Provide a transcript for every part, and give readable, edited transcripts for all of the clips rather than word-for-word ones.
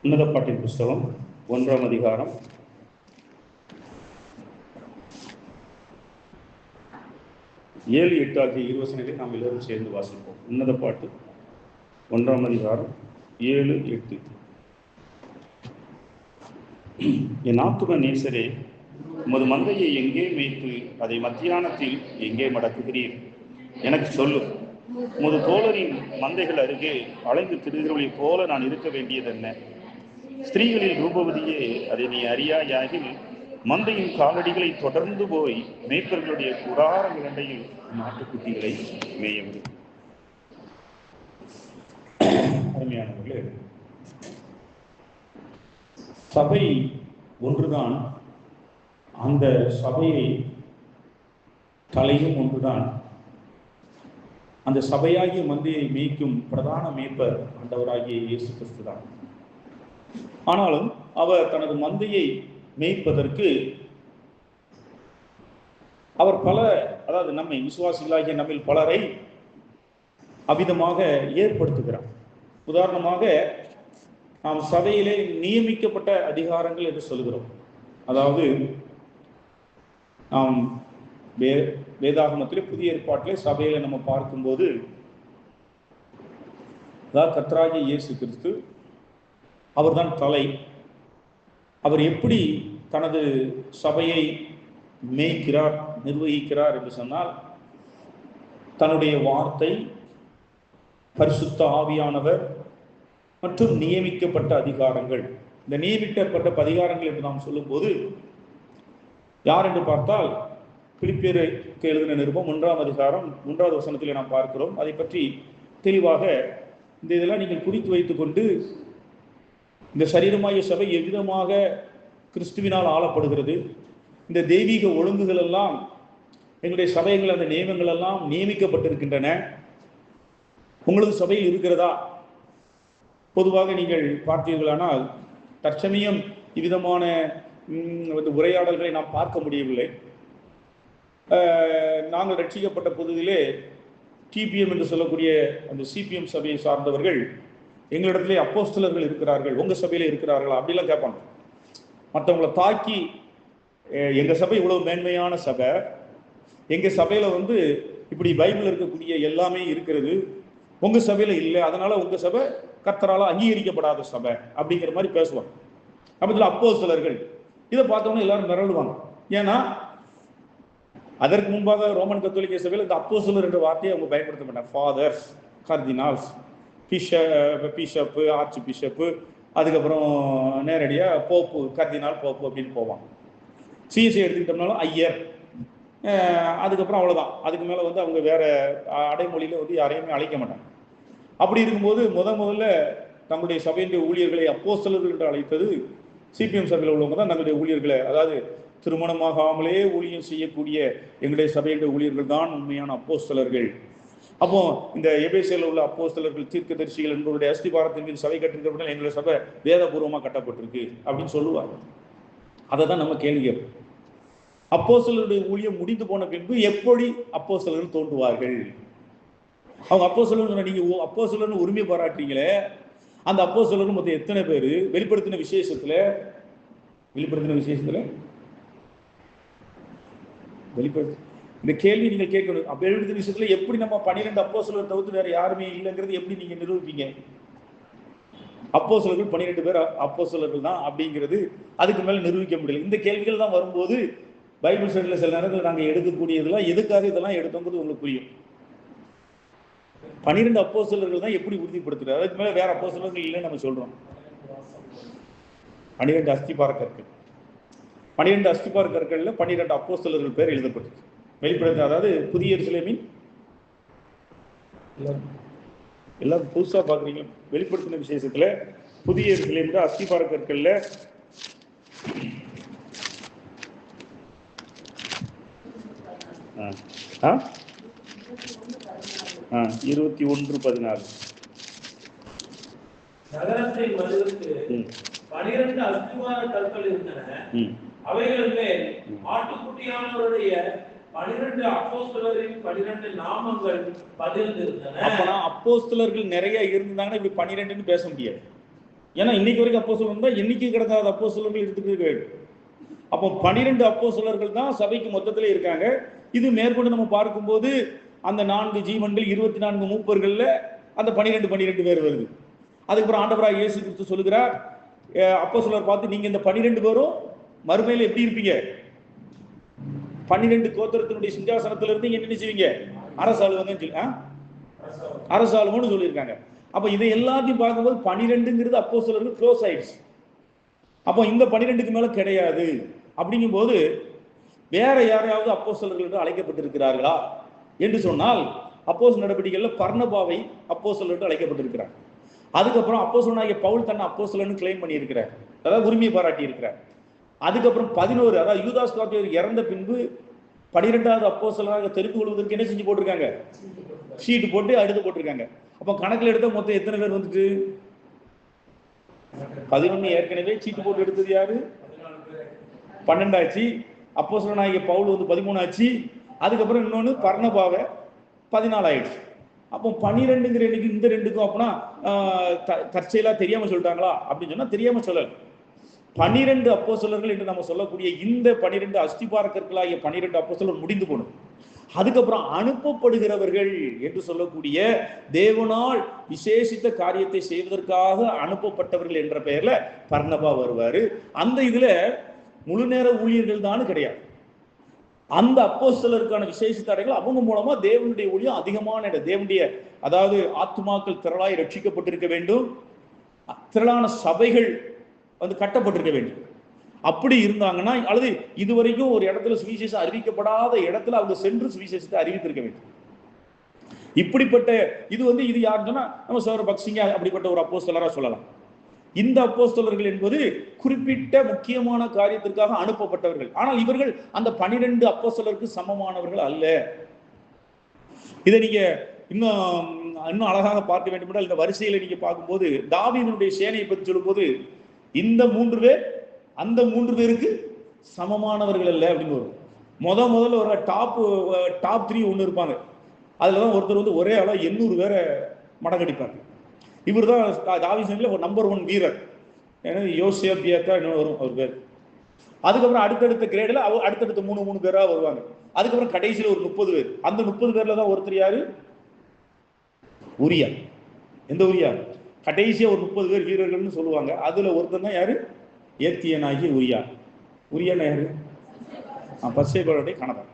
உன்னத பாட்டின் புஸ்தகம் 1ஆம் அதிகாரம் 7, 8 ஆகிய இருவசனங்களை நாம் எல்லோரும் சேர்ந்து வாசிப்போம். உன்னத பாட்டு 1ஆம் அதிகாரம் 7, 8. என் ஆத்தும நேசரே, உமது மந்தையை எங்கே மேய்த்து அதை மத்தியானத்தில் எங்கே மடக்குகிறீர்? எனக்கு சொல்லும். உமது தோழரின் மந்தைகள் அருகே அலைந்து திரிகிறவர்களைப் போல நான் இருக்க வேண்டியது என்ன? ஸ்திரீகளில் ரூபவதியே, அதை நீ அறியாயாகில் மந்தையின் காலடிகளை தொடர்ந்து போய் மேய்ப்பர்களுடைய கூடாரங்கள் அண்டையில் நாட்டுக்குட்டிகளை மேயவிடும். அருமையானவர்களே, சபை ஒன்றுதான், அந்த சபையை தலையும் ஒன்றுதான். அந்த சபையாகிய மந்தையை மேய்க்கும் பிரதான மேய்ப்பர் ஆண்டவராகிய இயேசு கிறிஸ்து தான். ஆனாலும் அவர் தனது மந்தையை மேய்ப்பதற்கு அவர் அதாவது நம்மை விசுவாசிகளாகிய நம்மில் பலரை அவிதமாக ஏற்படுத்துகிறார். உதாரணமாக, நாம் சபையிலே நியமிக்கப்பட்ட அதிகாரங்கள் என்று சொல்கிறோம். அதாவது நாம் வேதாகமத்திலே புதிய ஏற்பாட்டிலே சபையில நம்ம பார்க்கும்போது, அதாவது கர்த்தராகிய இயேசு கிறிஸ்து அவர்தான் தலை. அவர் எப்படி தனது சபையை மேய்க்கிறார், நிர்வகிக்கிறார் என்று சொன்னால், தன்னுடைய வார்த்தை, பரிசுத்த ஆவியானவர் மற்றும் நியமிக்கப்பட்ட அதிகாரங்கள். இந்த நியமிக்கப்பட்ட அதிகாரங்கள் என்று நாம் சொல்லும்போது யார் என்று பார்த்தால், பிலிப்பியருக்கு எழுதின நிருபம் 1ஆம் அதிகாரம் 3வது வசனத்திலே நாம் பார்க்கிறோம். அதை பற்றி தெளிவாக இந்த இதெல்லாம் நீங்கள் குறித்து வைத்துக் கொண்டு, இந்த சரீரமாகிய சபை எவ்விதமாக கிறிஸ்துவினால் ஆளப்படுகிறது, இந்த தெய்வீக ஒழுங்குகள் எல்லாம், எங்களுடைய சபைகள், அந்த நியமங்கள் எல்லாம் நியமிக்கப்பட்டிருக்கின்றன, உங்களது சபையில் இருக்கிறதா? பொதுவாக நீங்கள் பார்த்தீர்களானால் தற்சமயம் இவ்விதமான உரையாடல்களை நாம் பார்க்க முடியவில்லை. நாங்கள் ரட்சிக்கப்பட்ட பொழுதிலே டிபிஎம் என்று சொல்லக்கூடிய அந்த சிபிஎம் சபையை சார்ந்தவர்கள் எங்களிடத்திலே அப்போஸ்தலர்கள் இருக்கிறார்கள், உங்க சபையில இருக்கிறார்களா அப்படிலாம் கேட்பாங்க. மற்றவங்களை தாக்கி, எங்க சபை இவ்வளவு மேன்மையான சபை, எங்க சபையில இப்படி பைபிள் இருக்கக்கூடிய எல்லாமே இருக்கிறது, உங்க சபையில இல்லை, அதனால உங்க சபை கர்த்தரால அங்கீகரிக்கப்படாத சபை அப்படிங்கிற மாதிரி பேசுவாங்க. அப்ப அப்போஸ்தலர்கள் இதை பார்த்தோம்னா எல்லாரும் மிரளுவாங்க. ஏன்னா அதற்கு முன்பாக ரோமன் கத்தோலிக்க சபையில் இந்த அப்போஸ்தலர் என்ற வார்த்தையை அவங்க பயன்படுத்த மாட்டாங்க. ஃபாதர்ஸ், கர்தினால்ஸ், பிஷப்பு, ஆர்ச் பிஷப்பு, அதுக்கப்புறம் நேரடியாக போப்பு, கர்தினால் போப்பு அப்படின்னு போவாங்க. சிஎஸ்ஐ எடுத்துக்கிட்டோம்னாலும் ஐயர், அதுக்கப்புறம் அவ்வளோதான். அதுக்கு மேலே அவங்க வேற அடைமொழியில் யாரையுமே அழைக்க மாட்டாங்க. அப்படி இருக்கும்போது முதல்ல தங்களுடைய சபையினுடைய ஊழியர்களை அப்போஸ்தலர்கள் என்று அழைத்தது சிபிஎம் சபையில் உள்ளவங்க தான். தங்களுடைய ஊழியர்களை, அதாவது திருமணமாகாமலே ஊழியம் செய்யக்கூடிய எங்களுடைய சபையுடைய ஊழியர்கள் தான் உண்மையான அப்போஸ்தலர்கள். அப்போ இந்த எபேசியில் உள்ள அப்போஸ்தலர்கள், தீர்க்கதரிசிகள் என்பவருடைய அஸ்திபாரத்தின் மீது சபை கட்டிருக்கிறவர்கள் எங்களுடைய சபை வேதபூர்வமாக கட்டப்பட்டிருக்கு அப்படின்னு சொல்லுவாங்க. அதை தான் நம்ம கேள்வி கேட்போம். அப்போஸ்தலருடைய ஊழியம் முடிந்து போன பின்பு எப்படி அப்போஸ்தலர்கள் தோன்றுவார்கள்? அவங்க அப்போஸ்தலர், நீங்க அப்போஸ்தலர்னு உரிமை பாராட்டுறீங்களே, அந்த அப்போஸ்தலர் மொத்தம் எத்தனை பேர்? வெளிப்படுத்தின விசேஷத்துல இந்த கேள்வி நீங்க கேட்கணும். வெளிப்படுத்தின விஷயத்துல எப்படி நம்ம 12 அப்போஸ்தலர் தவிர்த்து வேற யாருமே இல்லைங்கிறது எப்படி நீங்க நிரூபிப்பீங்க? அப்போஸ்தலர்கள் 12 பேர் அப்போஸ்தலர்கள் தான் அப்படிங்கிறது அதுக்கு மேல நிரூபிக்க முடியல. இந்த கேள்விகள் தான் வரும்போது பைபிள் ஸ்டடியில் சில நேரத்தில் நாங்கள் எடுக்கக்கூடியதெல்லாம் எதுக்காக இதெல்லாம் எடுத்தோங்கிறது உங்களுக்கு புரியும். 12 அப்போஸ்தலர்கள் தான் எப்படி உறுதிப்படுத்துறது? அதுக்கு மேல வேற அப்போஸ்தலர்கள் இல்லைன்னு நம்ம சொல்றோம். 12 அஸ்திபார கற்கள், 12 அஸ்திபார கற்கள்ல 12 அப்போஸ்தலர்கள் பேர் எழுதப்பட்டிருக்கு. வெளிப்படுத்த, அதாவது புதிய எருசலேமின், எல்லாரும் புதுசா பாக்குறீங்க, வெளிப்படுத்தின விசேஷத்துல புதிய எருசலேமின் அஸ்திபார கற்கள்ல 21:14 நகரத்தின் மதிலுக்கு 12 அஸ்திபார கற்கள் இருந்தன. அவைகள் மேல் ஆட்டுக்குட்டியானவருடைய 12 அப்போஸ்தலரின் 12 நாமங்கள் பதிந்திருந்தன. அப்போஸ்தலர்கள் நிறைய இருந்தாங்கன்னா இப்படி 12ன்னு பேச முடியாது. ஏன்னா இன்னைக்கு வரைக்கும் அப்போஸ்தலர்கள் தான் எண்ணிக்கை கிடக்காத அப்போஸ்தலர்கள் எடுத்துக்க வேண்டும். அப்போ 12 அப்போஸ்தலர்கள் தான் சபைக்கு மொத்தத்திலே இருக்காங்க. இது மேற்கொண்டு நம்ம பார்க்கும்போது அந்த 4 ஜீவன்கள் 24 மூப்பர்கள்ல அந்த 12 பேர் வருது. அதுக்கப்புறம் ஆண்டவராக இயேசு கிறிஸ்து சொல்லுகிறார், அப்போஸ்தலர் பார்த்து, நீங்க இந்த 12 பேரும் மறுமையில எப்படி இருப்பீங்க? 12 கோத்திரத்தினுடைய சிங்காசனத்துல இருந்து நீங்க என்ன செய்வீங்க? அரசாளுவோம்னு சொல்லியிருக்காங்க. அப்ப இதை எல்லாத்தையும் பார்க்கும்போது 12ங்கிறது அப்போஸ்தலருக்கு க்ளோஸ் ஆயிடுச்சு. அப்போ இந்த 12க்கு மேல கிடையாது. அப்படிங்கும் போது வேற யாரையாவது அப்போஸ்தலர்கள் என்று அழைக்கப்பட்டிருக்கிறார்களா என்று சொன்னால், அப்போஸ்தலர் நடவடிக்கைகள்ல பர்னபாவை அப்போஸ்தலர் என்று அழைக்கப்பட்டிருக்கிறார். அதுக்கப்புறம் அப்போஸ்தலனாகிய பவுல் தன்னை அப்போஸ்தலர்னு கிளைம் பண்ணி இருக்கிறார், அதாவது உரிமையை பாராட்டி இருக்கிறார். அதுக்கப்புறம் 11, அதாவது யூதாஸ் கார்த்தியர் இறந்த பின்பு 12வது அப்போஸ்தலராக தெரிந்து கொள்வதற்கு என்ன செஞ்சு போட்டிருக்காங்க? ஷீட் போட்டு அடுத்து போட்டிருக்காங்க. அப்ப கணக்கில் எடுத்த மொத்தம் எத்தனை பேர் வந்துட்டு? 11. ஏற்கனவே சீட்டு போட்டு எடுத்தது யாரு? 12 ஆச்சு. அப்போஸ்தலனாகிய பவுல் 13 ஆச்சு. அதுக்கப்புறம் இன்னொன்னு பர்னபாவை 14 ஆயிடுச்சு. அப்போ 12ங்கிற எண்ணிக்கை இந்த ரெண்டுக்கும் அப்படின்னா தற்செயலா தெரியாம சொல்லிட்டாங்களா அப்படின்னு சொன்னா தெரியாம சொல்லல. 12 அப்போஸ்தலர்கள் என்று நம்ம சொல்லக்கூடிய இந்த 12 அஸ்திபாரக்கர்களாகிய 12 அப்போஸ்தலர் முடிந்து போனது. அதுக்கப்புறம் அனுப்பப்படுகிறவர்கள் என்று சொல்லக்கூடிய தேவனால் விசேஷித்த காரியத்தை செய்வதற்காக அனுப்பப்பட்டவர்கள் என்ற பெயர்ல பர்னபா வருவாரு. அந்த இதுல முழு நேர ஊழியர்கள் தான் கிடையாது. அந்த அப்போஸ்தலருக்கான விசேஷித்த அடைகள் அவங்க மூலமா தேவனுடைய ஊழியம் அதிகமான தேவனுடைய, அதாவது ஆத்துமாக்கள் திரளாய் ரட்சிக்கப்பட்டிருக்க வேண்டும், திரளான சபைகள் கட்டப்பட்டிருக்க வேண்டும். அப்படி இருந்தாங்கன்னா, அல்லது இதுவரைக்கும் ஒரு இடத்துல சுவிசேஷம் அறிவிக்கப்படாத இடத்துல அவங்க சென்று சுவிசேஷத்தை அறிவித்திருக்க வேண்டும். இப்படிப்பட்ட இது யாருன்னு சொன்னா நம்ம சௌர பக்சிங்க அப்படிப்பட்ட ஒரு அப்போஸ்தலரா சொல்லலாம். இந்த அப்போஸ்தலர்கள் என்பது குறிப்பிட்ட முக்கியமான காரியத்திற்காக அனுப்பப்பட்டவர்கள். ஆனால் இவர்கள் அந்த 12 அப்போஸ்தலருக்கு சமமானவர்கள் அல்ல. இதை நீங்க இன்னும் அழகாக பார்க்க வேண்டும் என்றால், இந்த வரிசையில நீங்க பார்க்கும்போது தாவீதுடைய சேனையை பற்றி சொல்லும் போது இந்த 3 பேர் அந்த 3 பேருக்கு சமமானவர்கள் அல்ல அப்படின்னு வரும். முதல்ல ஒரு டாப் 3 ஒன்று இருப்பாங்க. அதுலதான் ஒருத்தர் ஒரே ஆளா 800 பேரை மடங்கடிப்பாங்க. இவர் தான் தாவீதுல ஒரு நம்பர் 1 வீரர். யோசேபியாக்கா இன்னும் வரும் அவர் பேர். அதுக்கப்புறம் அடுத்தடுத்த கிரேடில் அடுத்தடுத்த 3 பேரா வருவாங்க. அதுக்கப்புறம் கடைசியில் ஒரு 30 பேர். அந்த 30 பேர்ல தான் ஒருத்தர் யாரு? உரியா. எந்த உரியா? கடைசியா ஒரு 30 பேர் வீரர்கள்னு சொல்லுவாங்க. அதுல ஒருத்தர் தான் யாரு? ஏத்தியனாகி உரியா. உரியானா யாரு? பர்சேபாவுடைய கணவன்.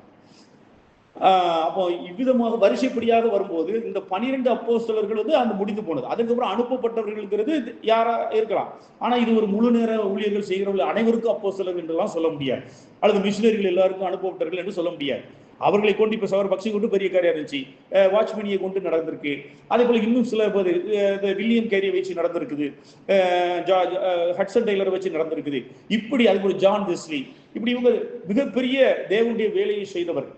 அப்போ இவ்விதமாக வரிசைப்படியாக வரும்போது இந்த 12 அப்போஸ்தலர்கள் அந்த முடிந்து போனது. அதுக்கப்புறம் அனுப்பப்பட்டவர்களுங்கிறது யாரா இருக்கலாம். ஆனா இது ஒரு முழு நேர ஊழியர்கள் செய்கிறவர்கள் அனைவருக்கும் அப்போஸ்தலர்கள் என்றெல்லாம் சொல்ல முடியாது, அல்லது மிஷினரிகள் எல்லாருக்கும் அனுப்பப்பட்டவர்கள் என்று சொல்ல முடியாது. அவர்களை கொண்டு இப்ப சவர் பக்சி கொண்டு பெரிய காரியம் இருந்துச்சு, வாட்ச்மேனியை கொண்டு நடந்திருக்கு. அதே போல இன்னும் சில வில்லியம் கேரியை வச்சு நடந்திருக்குது, ஹட்சன் டெய்லரை வச்சு நடந்திருக்குது. இப்படி அது போல ஜான் வெஸ்லி, இப்படி இவங்க மிகப்பெரிய தேவனுடைய வேலையை செய்தவர்.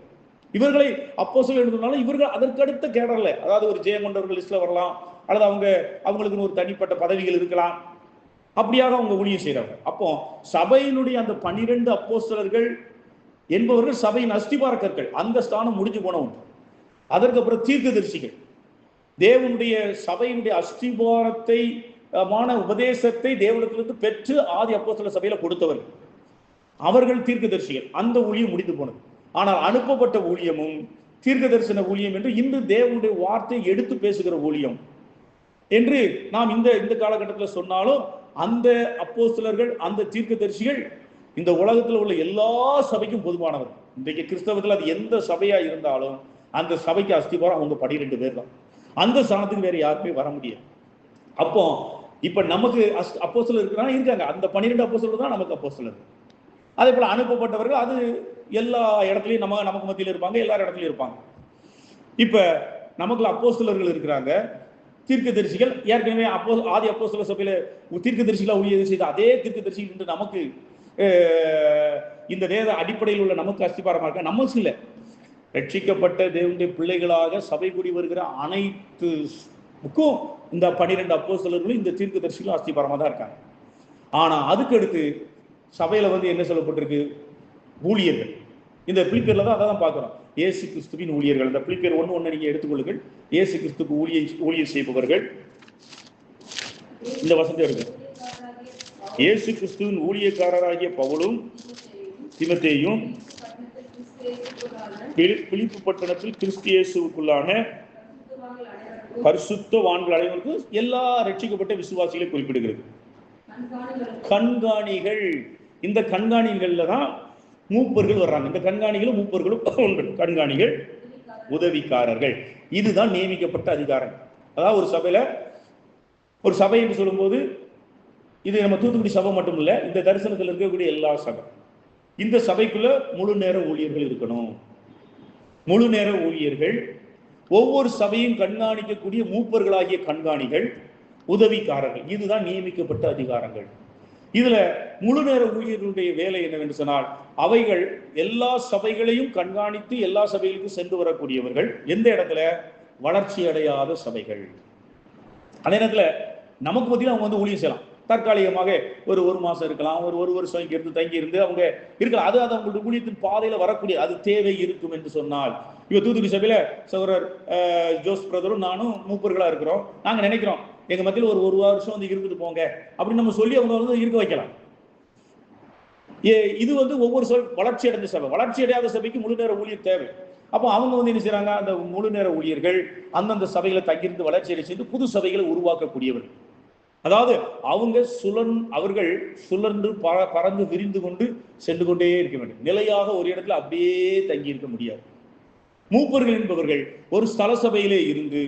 இவர்களை அப்போஸ்தலர்கள் எழுதுனாலும் இவர்கள் அதற்கு அடுத்த கேடர்ல, அதாவது ஒரு ஜெயம் கொண்டவர்கள் லிஸ்ட்ல வரலாம், அல்லது அவங்களுக்கு ஒரு தனிப்பட்ட பதவிகள் இருக்கலாம். அப்படியாக அவங்க ஊழியம் செய்யறாங்க. அப்போ சபையினுடைய அந்த 12 அப்போஸ்தலர்கள் என்பவர்கள் சபையின் அஸ்திபாரக்கர்கள், அந்த ஸ்தானம் முடிஞ்சு போனவங்க. அதற்கப்புறம் தீர்க்கதரிசிகள், தேவனுடைய சபையினுடைய அஸ்திபாரத்தை உபதேசத்தை தேவனிடத்திலிருந்து பெற்று ஆதி அப்போஸ்தலர் சபையில கொடுத்தவர்கள், அவர்கள் தீர்க்கதரிசிகள். அந்த ஊழியம் முடிந்து போனது. ஆனால் அனுப்பப்பட்ட ஊழியமும் தீர்க்க தரிசன ஊழியம் என்று இன்று தேவனுடைய வார்த்தையை எடுத்து பேசுகிற ஊழியம் என்று நாம் இந்த காலகட்டத்தில் சொன்னாலும், அந்த அப்போஸ்தலர்கள் அந்த தீர்க்கதரிசிகள் இந்த உலகத்தில் உள்ள எல்லா சபைக்கும் பொதுவானவர். இன்றைக்கு கிறிஸ்தவத்தில் அது எந்த சபையா இருந்தாலும் அந்த சபைக்கு அஸ்திபாரம் அவங்க 12 பேர் தான். அந்த ஸ்தானத்துக்கு வேற யாருமே வர முடியாது. அப்போ இப்ப நமக்கு அப்போஸ்தலர் இருக்காங்க. அந்த 12 அப்போஸ்தலர் தான் நமக்கு அப்போஸ்தலர். அதே போல அனுப்பப்பட்டவர்கள் அது எல்லா இடத்துலையும் நமக்கு மத்தியில் இருப்பாங்க, எல்லா இடத்துலையும் இருப்பாங்க. இப்ப நமக்குள்ள அப்போஸ்தலர்கள் இருக்கிறாங்க, தீர்க்கதரிசிகள். ஏற்கனவே ஆதி அப்போஸ்தலர் சபையில தீர்க்கதரிசிகளா ஊழியம் செய்த அதே தீர்க்கதரிசிகள் என்று நமக்கு இந்த வேத அடிப்படையில் உள்ள நமக்கு அஸ்திபாரமா இருக்க. நமக்கு இல்லை, ரட்சிக்கப்பட்ட தேவனுடைய பிள்ளைகளாக சபை கூடி வருகிற அனைத்துக்கும் இந்த 12 அப்போஸ்தலர்களும் இந்த தீர்க்கதரிசிகளும் அஸ்திபாரமா தான் இருக்காங்க. ஆனா அதுக்கு அடுத்து சபையில என்ன சொல்லப்பட்டிருக்கு? ஊழியர்கள். இந்த பிலிப்பியர்ல தான் அதான் பார்க்கிறோம். இயேசு கிறிஸ்துவின் ஊழியர்கள். இந்த பிலிப்பியர் 1:1 நீங்க எடுத்துக்கொள்ளுங்கள். இயேசு கிறிஸ்துக்கு ஊழியம் செய்பவர்கள். இந்த வசனத்தை எடுங்க. இயேசு கிறிஸ்துவின் ஊழியக்காரராகிய பவுலும் தீமோத்தேயும் பிலிப்பு பட்டணத்தில் கிறிஸ்து இயேசுவுக்குள்ளான பரிசுத்தவான்கள் அனைவருக்கும் எல்லா ரட்சிக்கப்பட்ட விசுவாசிகளை குறிப்பிடுகிறது. கண்காணிகள், இந்த கண்காணிகள்ல தான் மூப்பர்கள் வர்றாங்க. இந்த கண்காணிகளும் மூப்பர்களும் ஒன்று. கண்காணிகள், உதவிக்காரர்கள், இதுதான் நியமிக்கப்பட்ட அதிகாரம். அதாவது ஒரு சபை என்று சொல்லும்போது இது நம்ம தூத்துக்குடி சபை மட்டும் இல்லை, இந்த தரிசனத்தில் இருக்கக்கூடிய எல்லா சபை. இந்த சபைக்குள்ள முழு நேர ஊழியர்கள் இருக்கணும். முழு நேர ஊழியர்கள், ஒவ்வொரு சபையும் கண்காணிக்கக்கூடிய மூப்பர்களாகிய கண்காணிகள், உதவிக்காரர்கள், இதுதான் நியமிக்கப்பட்ட அதிகாரங்கள். இதுல முழு நேர ஊழியர்களுடைய வேலை என்னவென்று சொன்னால், அவைகள் எல்லா சபைகளையும் கண்காணித்து எல்லா சபைகளுக்கும் சென்று வரக்கூடியவர்கள். எந்த இடத்துல? வளர்ச்சி அடையாத சபைகள். அதே நேரத்துல நமக்கு பத்தியும் அவங்க வந்து ஊழியம் செய்யலாம். தற்காலிகமாக ஒரு மாசம் இருக்கலாம், ஒரு வருஷம் இங்க இருந்து தங்கி இருந்து அவங்க இருக்கலாம். அது அவங்களுடைய ஊழியத்தின் பாதையில வரக்கூடிய அது தேவை இருக்கும் என்று சொன்னால், இப்ப தூத்துக்குடி சபையில சகோதரர் ஜோஸ் பிரதரும் நானும் மூப்பர்களா இருக்கிறோம். நாங்க நினைக்கிறோம் எங்க மத்தியில் ஒரு வருஷம் வந்து இருந்துட்டு போங்க அப்படின்னு நம்ம சொல்லி அவங்க வந்து இருக்க வைக்கலாம். இது வந்து ஒவ்வொரு வளர்ச்சி அடைந்த சபை, வளர்ச்சி அடையாத சபைக்கு முழு நேர ஊழியர் தேவை. அப்போ அவங்க வந்து என்ன செய்யறாங்க? அந்த முழு நேர ஊழியர்கள் அந்தந்த சபைகளை தங்கியிருந்து வளர்ச்சி அடை செய்து புது சபைகளை உருவாக்கக்கூடியவர்கள். அதாவது அவர்கள் சுழன்று பறந்து விரிந்து கொண்டு சென்று கொண்டே இருக்க வேண்டும். நிலையாக ஒரு இடத்துல அப்படியே தங்கி இருக்க முடியாது. மூப்பர்கள் என்பவர்கள் ஒரு ஸ்தல சபையிலே இருந்து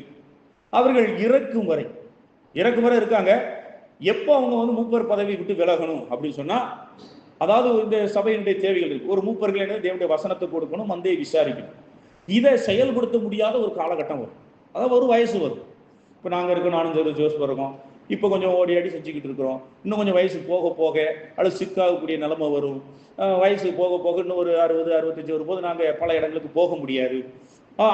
அவர்கள் இறக்கும் வரை இருக்காங்க. எப்போ அவங்க வந்து மூப்பர் பதவி விட்டு விலகணும் அப்படின்னு சொன்னா, அதாவது இந்த சபையினுடைய தேவைகள் இருக்கு. ஒரு மூப்பர்கள் என்ன தேவனுடைய வசனத்தை கொடுக்கணும், மந்தையை விசாரிக்கணும். இதை செயல்படுத்த முடியாத ஒரு காலகட்டம் வரும். அதாவது ஒரு வயசு வரும். இப்போ நாங்கள் இருக்கோம், நானும் ஜோஸ் இருக்கோம். இப்போ கொஞ்சம் ஓடி ஆடி செஞ்சுக்கிட்டு இருக்கிறோம். இன்னும் கொஞ்சம் வயசு போக போக அது சிக்காகக்கூடிய நிலைமை வரும். வயசு போக போக இன்னும் ஒரு 60, 65 வரும்போது நாங்கள் பல இடங்களுக்கு போக முடியாது.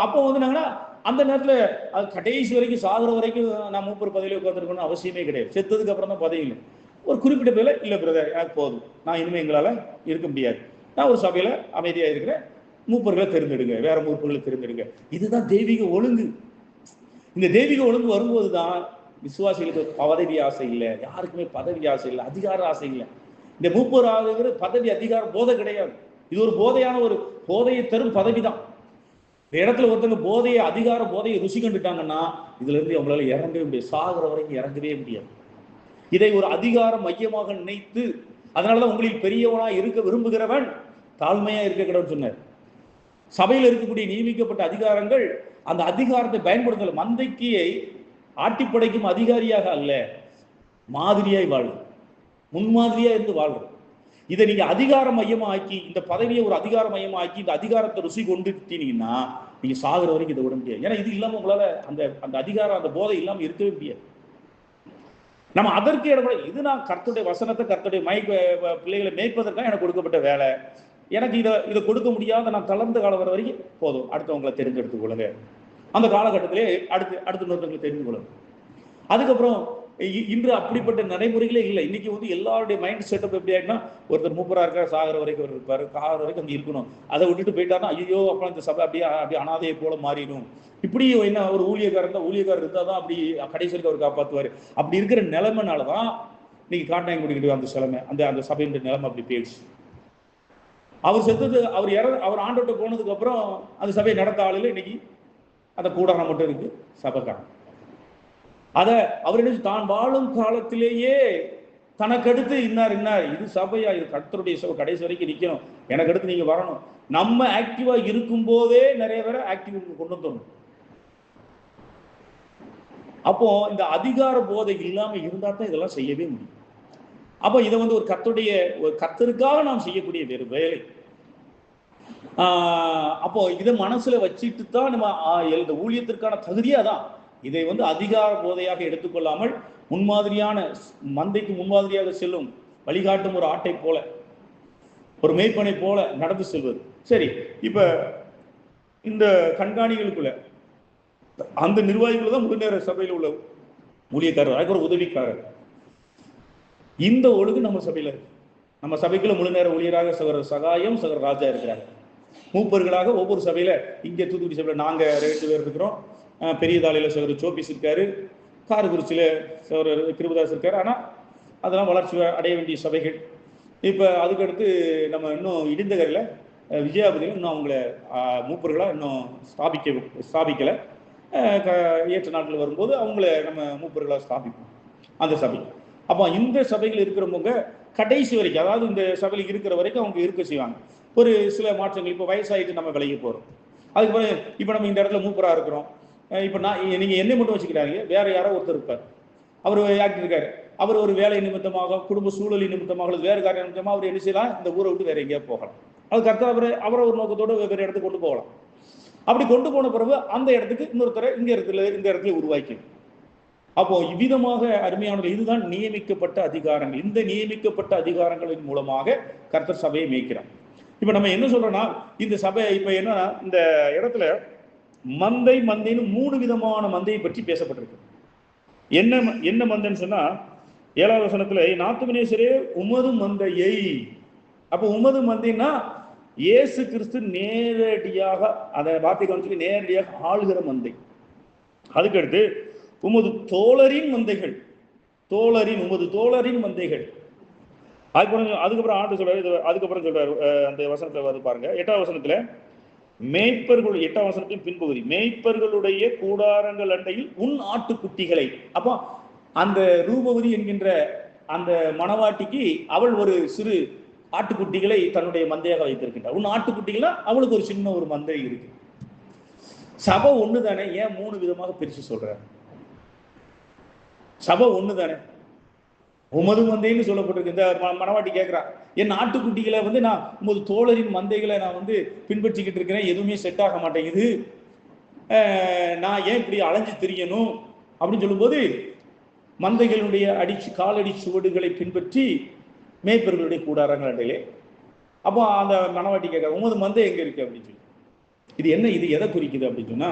அப்போ வந்து நாங்கன்னா அந்த நேரத்தில் அது கடைசி வரைக்கும் சாகுற வரைக்கும் நான் மூப்பர் பதவியில் உட்காந்துருக்கணும்னு அவசியமே கிடையாது. செத்ததுக்கு அப்புறம் தான் பதவி இல்லை. ஒரு குறிப்பிட்ட பேர்ல இல்லை பிரதர் எனக்கு போதும், நான் இனிமேல் எங்களால் இருக்க முடியாது, நான் ஒரு சபையில் அமைதியாக இருக்கிறேன், மூப்பர்களை தெரிந்தெடுங்க, வேற மூப்பர்களை தெரிந்தெடுங்க. இதுதான் தெய்வீக ஒழுங்கு. இந்த தெய்வீக ஒழுங்கு வரும்போது தான் விசுவாசிகளுக்கு பதவி ஆசை இல்லை, யாருக்குமே பதவி ஆசை இல்லை, அதிகார ஆசை இல்லை. இந்த மூப்பர் ஆகுகிற பதவி அதிகார போதை கிடையாது. இது ஒரு போதையான ஒரு போதையை தரும் பதவி தான். இந்த இடத்துல ஒருத்தங்க போதையை அதிகார போதையை ருசி கண்டுட்டாங்கன்னா இதுல இருந்து அவங்களால இறங்கவே முடியாது, சாகிற வரைக்கும் இறங்கவே முடியாது. இதை ஒரு அதிகார மையமாக நினைத்து, அதனாலதான் உங்களில் பெரியவனா இருக்க விரும்புகிறவன் தாழ்மையா இருக்க கிடன்னு சொன்னார். சபையில் இருக்கக்கூடிய நியமிக்கப்பட்ட அதிகாரங்கள் அந்த அதிகாரத்தை பயன்படுத்தல. மந்தைக்கு ஆட்டிப்படைக்கும் அதிகாரியாக அல்ல, மாதிரியாய் வாழ்வு, முன்மாதிரியா இருந்து வாழ்றது. இதை நீங்க அதிகார மையமா ஆக்கி, இந்த பதவியை ஒரு அதிகார மையமா ஆக்கி இந்த அதிகாரத்தை ருசி கொண்டுட்டீங்கன்னா நீங்க சாகுற வரைக்கும் இதை விட முடியாது. ஏன்னா இது இல்லாம உங்களால அந்த அதிகாரம் அந்த போதை இல்லாம இருக்கவே முடியாது. நம்ம அதற்கு இடப்பட இது நான் கர்த்தருடைய வசனத்தை கர்த்தருடைய பிள்ளைகளை மேய்ப்பதற்காக எனக்கு கொடுக்கப்பட்ட வேலை. எனக்கு இதை கொடுக்க முடியாத நான் தளர்ந்த காலம் வர வரைக்கும் போதும், அடுத்தவங்களை தெரிஞ்செடுத்துக் கொள்ளுங்க. அந்த காலகட்டத்திலே அடுத்த இன்னொருத்தவங்களை தெரிந்து கொள்ளுங்க. அதுக்கப்புறம் இன்று அப்படிப்பட்ட நடைமுறைகளே இல்லை. இன்னைக்கு வந்து எல்லாருடைய மைண்ட் செட்டப் எப்படி ஆகிடுனா, ஒருத்தர் மூப்பரா இருக்கார், சாகர வரைக்கும் இருப்பாரு, காகிற வரைக்கும் அங்கே இருக்கணும். அதை விட்டுட்டு போயிட்டாருன்னா ஐயோ அப்புறம் இந்த சபை அப்படியே அனாதையை போல மாறிடும். இப்படி என்ன ஒரு ஊழியக்காரர் இருந்தால் தான் அப்படி கடைசி வரைக்கும் அவர் காப்பாற்றுவார். அப்படி இருக்கிற நிலைமைனாலதான் இன்னைக்கு காட்டாயங்குடிக்கிட்டு அந்த சிலைமை அந்த சபையின் நிலைமை அப்படி போயிடுச்சு. அவர் செத்தது அவர் ஆண்டோட்ட போனதுக்கு அப்புறம் அந்த சபையை நடத்த ஆளுல இன்னைக்கு அந்த கூடாரம் மட்டும் இருக்கு சபைக்காரன். அத அவர் என்ன தான் வாழும் காலத்திலேயே தனக்கு அடுத்து இன்னார் இது சபையா, இது கர்த்தருடைய சபை, கடைசி வரைக்கும் நிக்கணும், எனக்கு அடுத்து நீங்க வரணும். நம்ம ஆக்டிவா இருக்கும் போதே நிறைய பேரை ஆக்டிவ் கொண்டு வந்துடணும். அப்போ இந்த அதிகார போதை இல்லாம இருந்தா தான் இதெல்லாம் செய்யவே முடியும். அப்போ இதை வந்து ஒரு கர்த்தருக்காக நாம் செய்யக்கூடிய வேறு வேலை. அப்போ இதை மனசுல வச்சுட்டு தான் நம்ம இந்த ஊழியத்திற்கான தகுதியா தான் இதை வந்து அதிகார போதையாக எடுத்துக்கொள்ளாமல் முன்மாதிரியான மந்தைக்கு முன்மாதிரியாக செல்லும் வழிகாட்டும் ஒரு ஆட்டை போல, ஒரு மேய்ப்பனை போல நடந்து செல்வது. சரி, இப்ப இந்த கண்காணிகளுக்குள்ள அந்த நிர்வாகிகள் தான் முழு நேர சபையில் உள்ள ஊழியக்காரர், அதுக்கு ஒரு உதவிக்காரர். இந்த ஒழுங்கு நம்ம சபையில இருக்கு. நம்ம சபைக்குள்ள முழு நேர ஊழியராக சகோதரர் சகாயம், சகோதரர் ராஜா இருக்கிறாங்க. மூப்பர்களாக ஒவ்வொரு சபையில, இங்கே தூத்துக்குடி சபையில நாங்க 2 பேர் இருக்கிறோம். பெரிய தாளையில சகோதரர் சோபிஸ் இருக்காரு, காரக்குறிச்சியில சகோதரர் கிருபதாஸ் இருக்காரு. ஆனா அதெல்லாம் வளர்ச்சி அடைய வேண்டிய சபைகள். இப்போ அதுக்கடுத்து நம்ம இன்னும் இடிந்தகரில் விஜயாபதியில் இன்னும் அவங்கள மூப்பர்களாக இன்னும் ஸ்தாபிக்கலை. ஏற்ற நாட்டில் வரும்போது அவங்கள நம்ம மூப்பர்களாக ஸ்தாபிப்போம் அந்த சபை. அப்போ இந்த சபைகள் இருக்கிறவங்க கடைசி வரைக்கும், அதாவது இந்த சபையில் இருக்கிற வரைக்கும் அவங்க இருக்க செய்வாங்க. ஒரு சில மாற்றங்கள், இப்போ வயசாகிட்டு நம்ம விலகி போகிறோம். அதுக்கப்புறம் இப்போ நம்ம இந்த இடத்துல மூப்பராக இருக்கிறோம். இப்போ நீங்கள் என்னை மட்டும் வச்சுக்கிறாங்க, வேற யாரோ ஒருத்தர் இருப்பார், அவர் ஆக்ட் இருக்காரு, அவர் ஒரு வேலை நிமித்தமாக, குடும்ப சூழலின் நிமித்தமாக, வேறு காரிய நிமித்தமாக அவர் என்ன செய்யலாம், இந்த ஊரை விட்டு வேற எங்கேயா போகலாம். அதுக்கு அர்த்தம் அவரை ஒரு நோக்கத்தோடு வேறு இடத்துக்கு கொண்டு போகலாம். அப்படி கொண்டு போன பிறகு அந்த இடத்துக்கு இன்னொருத்தரை இந்த இடத்துல உருவாக்கி. அப்போ இவ்விதமாக அருமையானது, இதுதான் நியமிக்கப்பட்ட அதிகாரங்கள். இந்த நியமிக்கப்பட்ட அதிகாரங்களின் மூலமாக கர்த்தர் சபையை மேய்க்கிறார். இப்ப நம்ம என்ன சொல்றோம்னா, இந்த சபை இப்ப என்னன்னா, இந்த இடத்துல மந்தைன்னு 3 விதமான மந்தையை பற்றி பேசப்பட்டிருக்கு. என்ன மந்தைன்னு சொன்னா, 7வது வசனத்துல நாத்துவினேசரே உமது மந்தையை. அப்ப உமது மந்தைன்னா இயேசு கிறிஸ்து நேரடியாக அதை வார்த்தை கவனிச்சு நேரடியாக ஆளுகிற மந்தை. அதுக்கடுத்து உமது தோழரின் மந்தைகள், உமது தோழரின் மந்தைகள். அதுக்கப்புறம் ஆண்டு சொல்றாரு. அதுக்கப்புறம் சொல்றாரு அந்த வசனத்துல வந்து பாருங்க, 8வது வசனத்துல மேய்ப்பர்கள், 8வது வசனத்தின் பின்பகுதி, மேய்ப்பர்களுடைய கூடாரங்கள் அண்டையில் உன் ஆட்டுக்குட்டிகளை. அப்போ அந்த ரூபவதி என்கின்ற அந்த மணவாட்டிக்கு அவள் ஒரு சிறு ஆட்டுக்குட்டிகளை தன்னுடைய மந்தையாக வைத்திருக்கின்றார். உன் ஆட்டுக்குட்டிகள்னா அவளுக்கு ஒரு சின்ன ஒரு மந்தை இருக்கு. சபை ஒண்ணு தானே, ஏன் 3 விதமாக பிரிச்சு சொல்ற? சபை ஒண்ணு தானே, உமது மந்தைன்னு சொல்லப்பட்டிருக்கு. இந்த மணவாட்டி கேட்கிறா, என் ஆட்டுக்குட்டிகளை வந்து நான் உமது தோழரின் மந்தைகளை நான் வந்து பின்பற்றிக்கிட்டு இருக்கிறேன், எதுவுமே செட் ஆக மாட்டேங்குது, நான் ஏன் இப்படி அலைஞ்சு திரியணும் அப்படின்னு சொல்லும்போது, மந்தைகளுடைய காலடி சுவடுகளை பின்பற்றி மேய்ப்பர்களுடைய கூடாரங்கள் அண்டையிலே. அப்போ அந்த மணவாட்டி கேட்க, உமது மந்தை எங்க இருக்கு அப்படின்னு சொல்லி. இது என்ன, இது எதை குறிக்குது அப்படின்னு சொன்னா,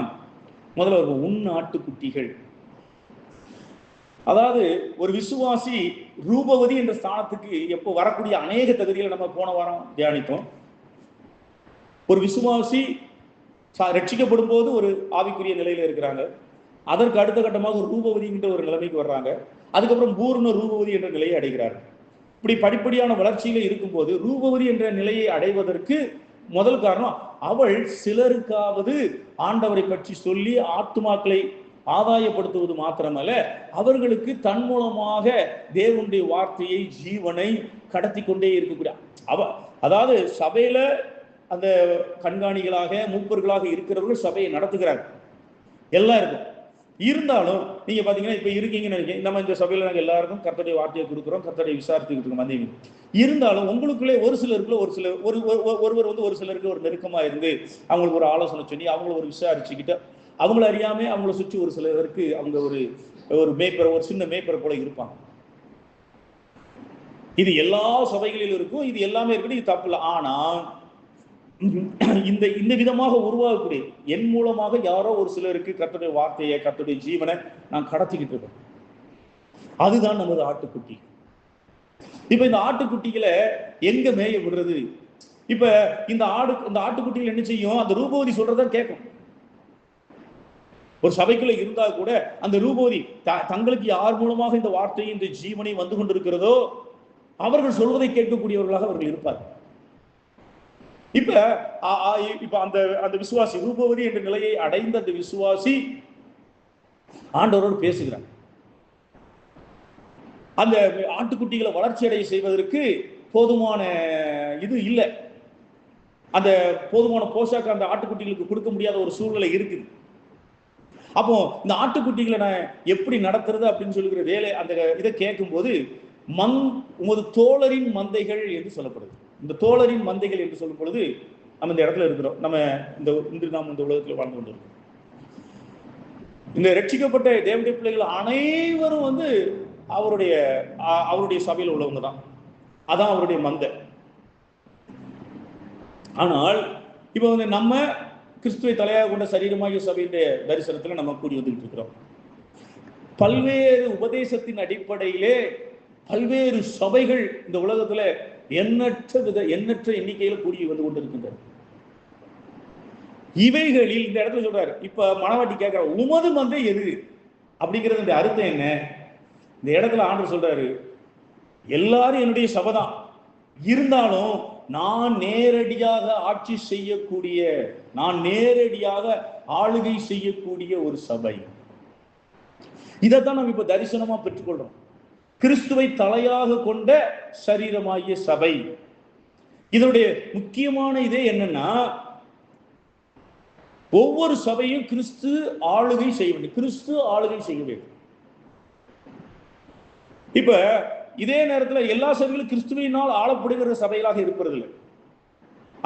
முதல்ல ஒரு உன் ஆட்டுக்குட்டிகள். அதாவது ஒரு விசுவாசி ரூபவதி என்ற ஸ்தானத்துக்கு எப்போ வரக்கூடிய அநேக தகுதிகளை நம்ம போன வாரம் தியானித்தோம். ஒரு விசுவாசி ரட்சிக்கப்படும் போது ஒரு ஆவிக்குரிய நிலையில இருக்கிறாங்க. அதற்கு அடுத்த கட்டமாக ஒரு ரூபவதி என்ற ஒரு நிலைமைக்கு வர்றாங்க. அதுக்கப்புறம் பூர்ண ரூபவதி என்ற நிலையை அடைகிறார்கள். இப்படி படிப்படியான வளர்ச்சியில இருக்கும்போது ரூபவதி என்ற நிலையை அடைவதற்கு முதல் காரணம், அவள் சிலருக்காவது ஆண்டவரை பற்றி சொல்லி ஆத்துமாக்களை ஆதாயப்படுத்துவது மாத்திரமல்ல, அவர்களுக்கு தன் மூலமாக தேவனுடைய வார்த்தையை, ஜீவனை கடத்தி கொண்டே இருக்கக்கூடிய அதாவது சபையில அந்த கண்காணிகளாக மூப்பர்களாக இருக்கிறவர்கள் சபையை நடத்துகிறார்கள். எல்லாம் இருக்கும். இருந்தாலும் நீங்க பாத்தீங்கன்னா இப்ப இருக்கீங்கன்னு நினைக்கிறேன், நம்ம இந்த சபையில நாங்க எல்லாருக்கும் கர்த்தருடைய வார்த்தையை கொடுக்குறோம், கர்த்தருடைய விசாரித்துக்கிட்டு இருக்கோம் மந்திரி. இருந்தாலும் உங்களுக்குள்ளே ஒரு சிலருக்குள்ள ஒருவர் வந்து ஒரு சிலருக்கு ஒரு நெருக்கமா இருந்து அவங்களுக்கு ஒரு ஆலோசனை சொல்லி அவங்களை ஒரு விசாரிச்சுக்கிட்டு அவங்கள அறியாம அவங்கள சுற்றி ஒரு சிலருக்கு அவங்க ஒரு மேய்ப்பர், ஒரு சின்ன மேய்ப்பர் போல இருப்பாங்க. இது எல்லா சபைகளிலும் இருக்கும், இது எல்லாமே இருக்குது, இது தப்பு இல்லை. ஆனா இந்த விதமாக உருவாகக்கூடிய என் மூலமாக யாரோ ஒரு சிலருக்கு கர்த்தருடைய வார்த்தையை, கர்த்தருடைய ஜீவனை நான் கடத்திக்கிட்டு இருக்கேன். அதுதான் நமது ஆட்டுக்குட்டி. இப்ப இந்த ஆட்டுக்குட்டிகளை எங்க மேய விடுறது? இப்ப இந்த ஆட்டுக்குட்டிகள் என்ன செய்யும்? அந்த ரூபவதி சொல்றதா கேட்கும். ஒரு சபைக்குள்ள இருந்தா கூட அந்த ரூபவதி தங்களுக்கு யார் மூலமாக இந்த வார்த்தையை, இந்த ஜீவனை வந்து கொண்டிருக்கிறதோ அவர்கள் சொல்வதை கேட்கக்கூடியவர்களாக அவர்கள் இருப்பார்கள். இப்ப அந்த விசுவாசி ரூபவதி என்ற நிலையை அடைந்த அந்த விசுவாசி ஆண்டவரோடு பேசுகிறார். அந்த ஆட்டுக்குட்டிகளை வளர்ச்சி அடைய செய்வதற்கு போதுமான இது இல்லை, அந்த போதுமான போஷாக்கு அந்த ஆட்டுக்குட்டிகளுக்கு கொடுக்க முடியாத ஒரு சூழ்நிலை இருக்குது. அப்போ இந்த ஆட்டுக்குட்டிகளை நான் எப்படி நடத்துறது அப்படின்னு சொல்லுகிற வேலை, அந்த இதை கேட்கும் போது உமது தோழரின் மந்தைகள் என்று சொல்லப்படுது. இந்த தோழரின் மந்தைகள் என்று சொல்லும் பொழுது நம்ம இந்த இடத்துல இருக்கிறோம். நாம் இந்த உலகத்தில் வாழ்ந்து கொண்டிருக்கோம். இந்த ரட்சிக்கப்பட்ட தேவனுடைய பிள்ளைகள் அனைவரும் வந்து அவருடைய சபையில் உள்ளவங்க தான். அதான் அவருடைய மந்தை. ஆனால் இப்ப வந்து நம்ம கிறிஸ்துவை தலையாக கொண்ட சரீரமாகிய சபையுடைய தரிசனத்துல நம்ம கூடி வந்துட்டு இருக்கிறோம். பல்வேறு உபதேசத்தின் அடிப்படையிலே பல்வேறு சபைகள் இந்த உலகத்துல எண்ணற்ற எண்ணிக்கையில கூடி வந்து கொண்டிருக்கின்றன. இவைகளில் இந்த இடத்துல சொல்றாரு, இப்ப மணவாட்டி கேட்கிற உமது மந்தை எது அப்படிங்கிறது அர்த்தம் என்ன? இந்த இடத்துல ஆண்டவர் சொல்றாரு, எல்லாரும் என்னுடைய சபை தான். இருந்தாலும் நான் நேரடியாக ஆட்சி செய்யக்கூடிய, நான் நேரடியாக ஆளுகை செய்யக்கூடிய ஒரு சபை. இதைத்தான் நம்ம இப்ப தரிசனமா பெற்றுக்கொள்றோம். கிறிஸ்துவை தலையாக கொண்ட சரீரமாகிய சபை. இதனுடைய முக்கியமான இதே என்னன்னா, ஒவ்வொரு சபையும் கிறிஸ்து ஆளுகை செய்ய வேண்டும், கிறிஸ்து ஆளுகை செய்ய வேண்டும். இப்ப இதே நேரத்தில் எல்லா சபைகளும் கிறிஸ்துவினால் ஆளப்படுகிற சபைகளாக இருப்பது இல்லை.